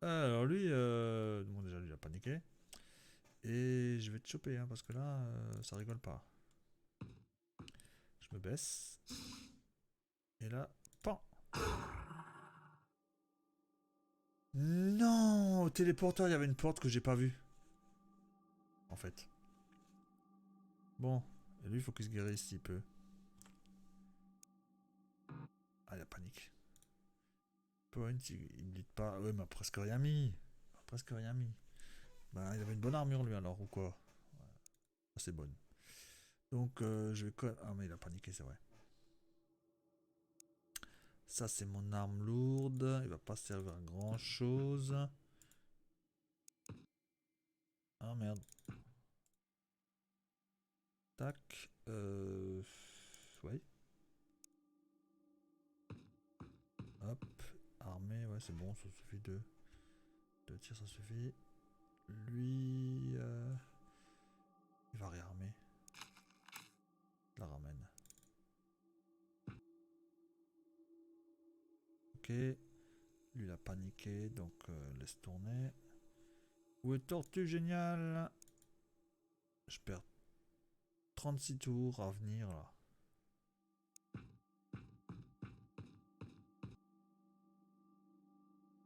Alors lui, bon déjà lui il a paniqué. Et je vais te choper hein, parce que là, ça rigole pas. Je me baisse. Et là, pan! Non! Au téléporteur, il y avait une porte que j'ai pas vue. En fait. Bon. Et lui, il faut qu'il se guérisse s'il peut. Ah, il a panique. Point, il me dit pas. Ouais, il m'a presque rien mis. Il m'a presque rien mis. Bah, il avait une bonne armure, lui, alors, ou quoi? Ouais, c'est bonne. Donc, je vais. Ah, mais il a paniqué, c'est vrai. Ça, c'est mon arme lourde. Il va pas servir à grand chose. Ah, merde. Tac. Ouais. Hop. Armée, ouais, c'est bon, ça suffit de. Deux tirs, ça suffit. Lui. Il va réarmer. Je la ramène. Ok. Lui, il a paniqué, donc laisse tourner. Où est Tortue Génial? Je perds 36 tours à venir là.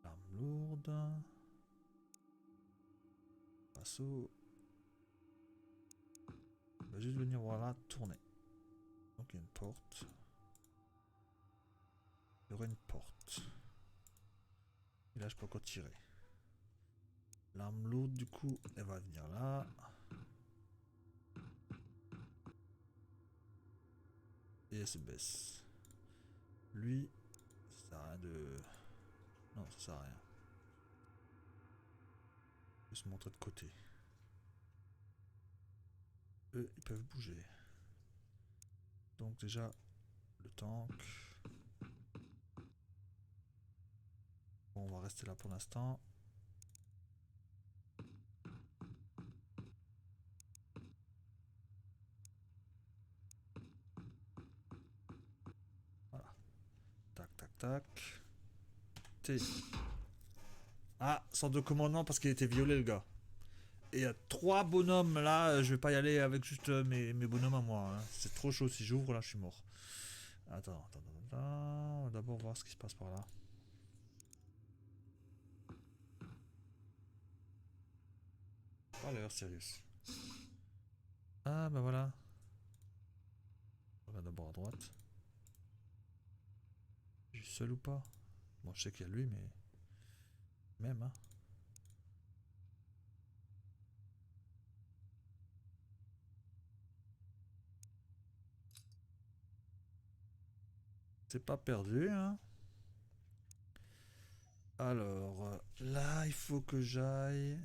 Arme lourde. Assaut. Il va juste venir voir là, tourner. Donc il y a une porte. Il y aurait une porte. Et là je peux encore tirer. L'arme lourde du coup, elle va venir là. Et elle se baisse. Lui, ça sert à rien de... Non, ça sert à rien. Il peut se montrer de côté. Eux, ils peuvent bouger. Donc déjà, le tank. Bon, on va rester là pour l'instant. Voilà. Tac, tac, tac. T. Ah, centre de commandement parce qu'il était violé le gars. Et il y a 3 bonhommes là, je vais pas y aller avec juste mes bonhommes à moi. Hein. C'est trop chaud, si j'ouvre là je suis mort. Attends. On va d'abord voir ce qui se passe par là. Oh l'air sérieux. Ah bah voilà. On va d'abord à droite. Je suis seul ou pas? Bon je sais qu'il y a lui mais... Même hein. C'est pas perdu hein. Alors là il faut que j'aille...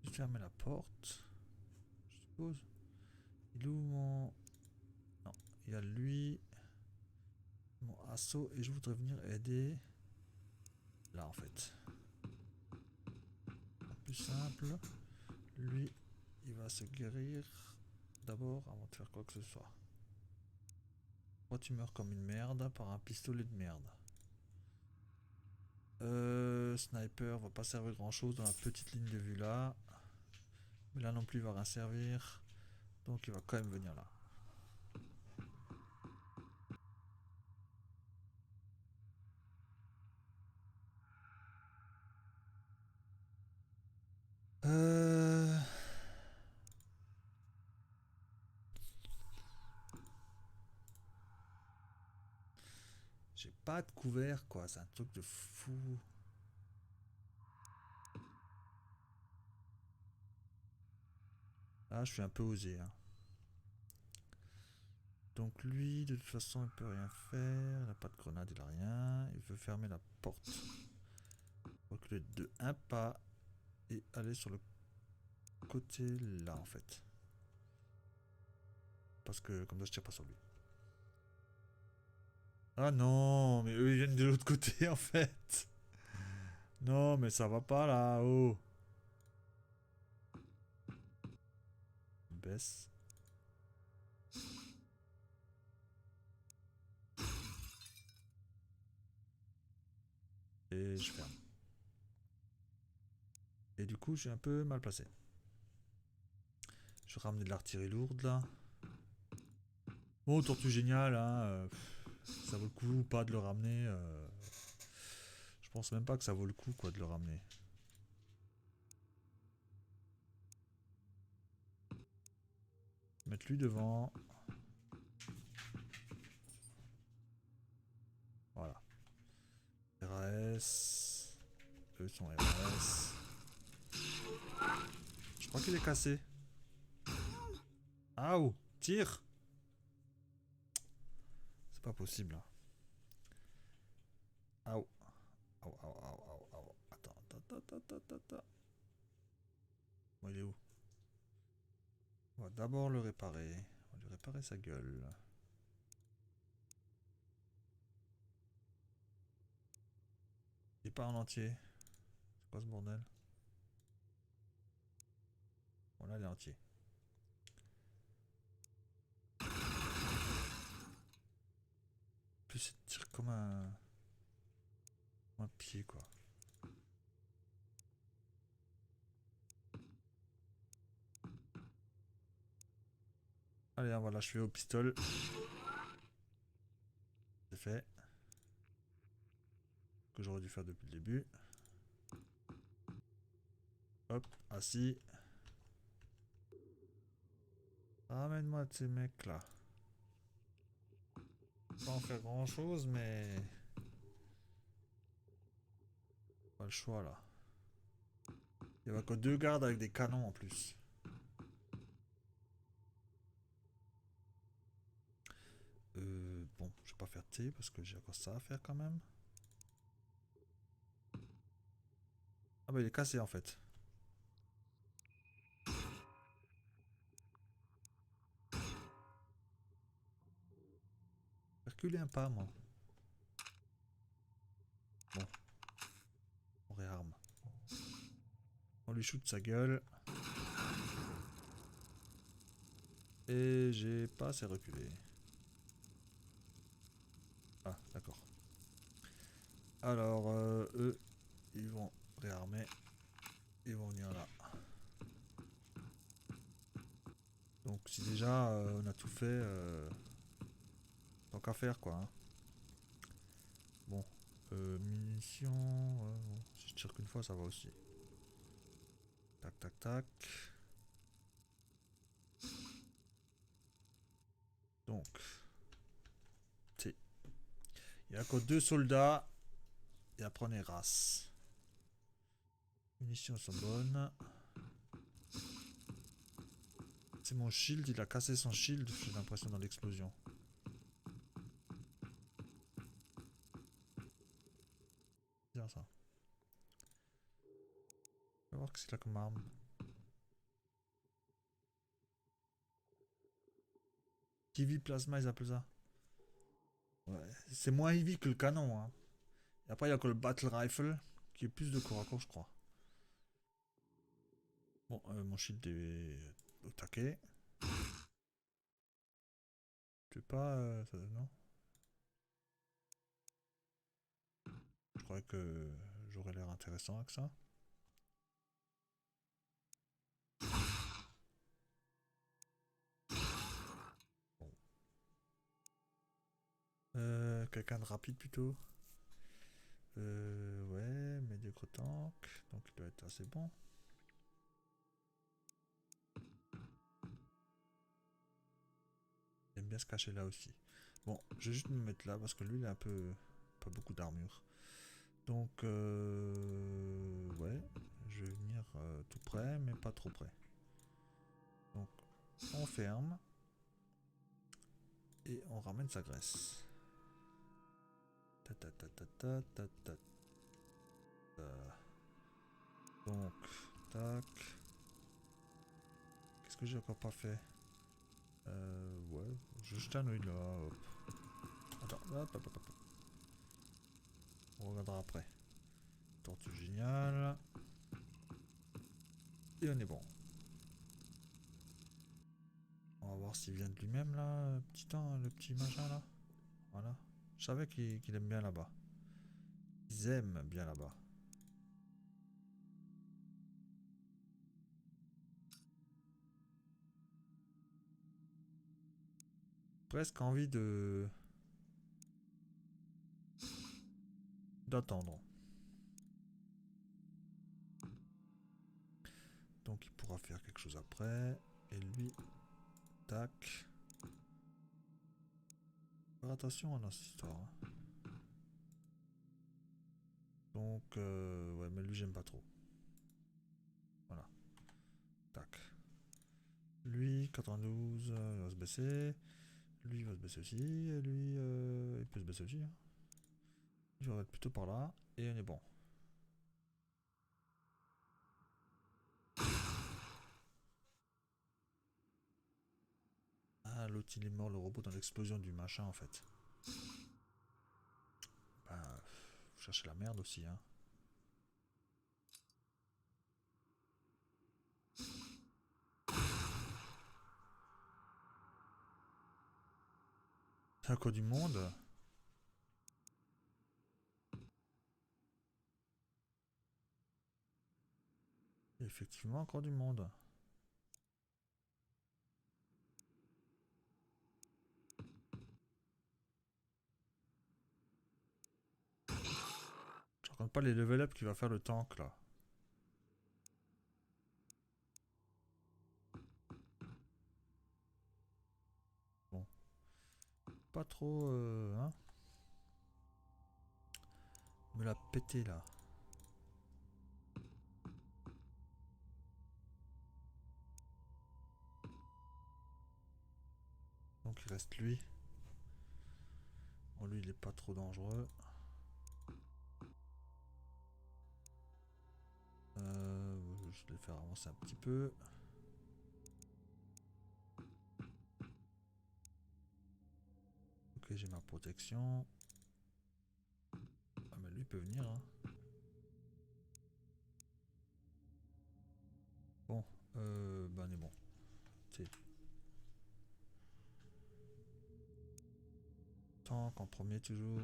Je vais fermer la porte. Je suppose. Il est où mon... Non, il y a lui. Mon assaut et je voudrais venir aider. Là en fait. Plus simple. Lui, il va se guérir d'abord avant de faire quoi que ce soit. Toi tu meurs comme une merde par un pistolet de merde. Sniper va pas servir grand chose dans la petite ligne de vue là. Mais là non plus il va rien servir. Donc il va quand même venir là. J'ai pas de couvert quoi, c'est un truc de fou. Là je suis un peu osé hein. Donc lui de toute façon il peut rien faire, il n'a pas de grenade, il a rien. Il veut fermer la porte. Reculer de un pas et aller sur le côté là en fait. Parce que comme ça je tire pas sur lui. Ah non, mais eux ils viennent de l'autre côté en fait. Non mais ça va pas là, oh. Baisse. Et je ferme. Et du coup j'ai un peu mal placé. Je vais ramener de l'artillerie lourde là. Bon, tortue géniale, hein. Ça vaut le coup ou pas de le ramener. Je pense même pas que ça vaut le coup quoi de le ramener. Mettre lui devant. Voilà. RAS. Eux sont RAS. Je crois qu'il est cassé. Ah oh, tire. C'est pas possible. Aou. Aou. Attends. Bon, il est où? On va d'abord le réparer. On va lui réparer sa gueule. Il est pas en entier. C'est quoi ce bordel? Bon là il est entier. En plus il tire comme un pied quoi. Allez on va l'achever au pistolet. C'est fait. Que j'aurais dû faire depuis le début. Hop, assis. Ramène-moi de ces mecs là. Pas en faire grand chose mais... Pas le choix là. Il y a que 2 gardes avec des canons en plus. Bon, je vais pas faire T parce que j'ai encore ça à faire quand même. Ah bah il est cassé en fait. reculer un pas, moi. Bon. On réarme. On lui shoot sa gueule. Et j'ai pas assez reculé. Ah, d'accord. Alors, eux, ils vont réarmer. Ils vont venir là. Donc, si déjà on a tout fait, tant qu'à faire, quoi. Hein. Bon. Munitions. Bon. Si je tire qu'une fois, ça va aussi. Tac, tac, tac. Donc. Il n'y a que 2 soldats. Et après, on est race. Munitions sont bonnes. C'est mon shield, il a cassé son shield, j'ai l'impression, dans l'explosion. Bizarre ça. On va voir ce qu'il a comme arme. Heavy plasma, ils appellent ça. Ouais, c'est moins heavy que le canon. Hein. Et après, il y a que le battle rifle, qui est plus de corps à corps, je crois. Bon, mon shield est au taquet. Tu veux pas... ça, non. Je croyais que j'aurais l'air intéressant avec ça. Bon. Quelqu'un de rapide plutôt. Ouais, médiocre tank. Donc il doit être assez bon. Il aime bien se cacher là aussi. Bon, je vais juste me mettre là parce que lui il a un peu... pas beaucoup d'armure. Donc, ouais, je vais venir tout près, mais pas trop près. Donc, on ferme. Et on ramène sa graisse. Ta ta ta ta ta ta ta ta. Donc, tac. Qu'est-ce que j'ai encore pas fait? Ouais, je jette un oeil là. Hop. Attends, hop, hop, hop, hop. On regardera après. Tortue géniale. Et on est bon. On va voir s'il vient de lui-même là, le petit machin là. Voilà. Je savais qu'il aime bien là-bas. Ils aiment bien là-bas. Presque envie de... d'attendre. Donc il pourra faire quelque chose après. Et lui, tac. Faire attention dans cette histoire. Hein. Donc, ouais, mais lui j'aime pas trop. Voilà. Tac. Lui, 92, il va se baisser. Lui, il va se baisser aussi. Et lui, il peut se baisser aussi. Hein. Je vais être plutôt par là. Et on est bon. Ah, l'autre il est mort, le robot, dans l'explosion du machin en fait. Bah, faut chercher la merde aussi, hein. C'est encore du monde. Effectivement, encore du monde. Je raconte pas les level up qui va faire le tank là. Bon. Pas trop, hein. Me l'a pété là. Donc il reste lui. Bon, lui il est pas trop dangereux. Je vais le faire avancer un petit peu. Ok, Ok, j'ai ma protection. Ah mais lui peut venir hein. Bon, ben on est bon. Tank en premier toujours.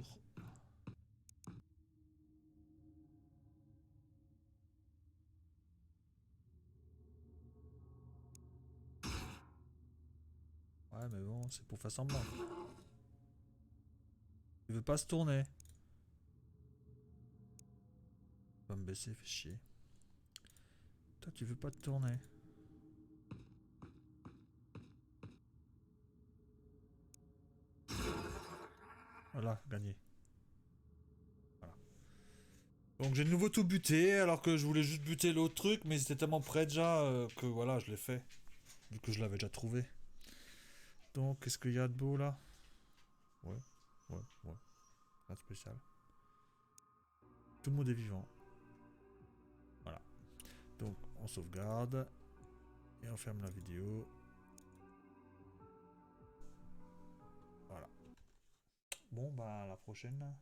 Ouais mais bon, c'est pour faire semblant. Il veut pas se tourner. Va me baisser, fait chier. Toi tu veux pas te tourner. Voilà, gagné. Voilà. Donc j'ai de nouveau tout buté, alors que je voulais juste buter l'autre truc, mais c'était tellement près déjà que voilà, je l'ai fait. Vu que je l'avais déjà trouvé. Donc, qu'est-ce qu'il y a de beau là? Ouais, ouais. Rien de spécial. Tout le monde est vivant. Voilà. Donc, on sauvegarde. Et on ferme la vidéo. Voilà. Bon, bah, à la prochaine.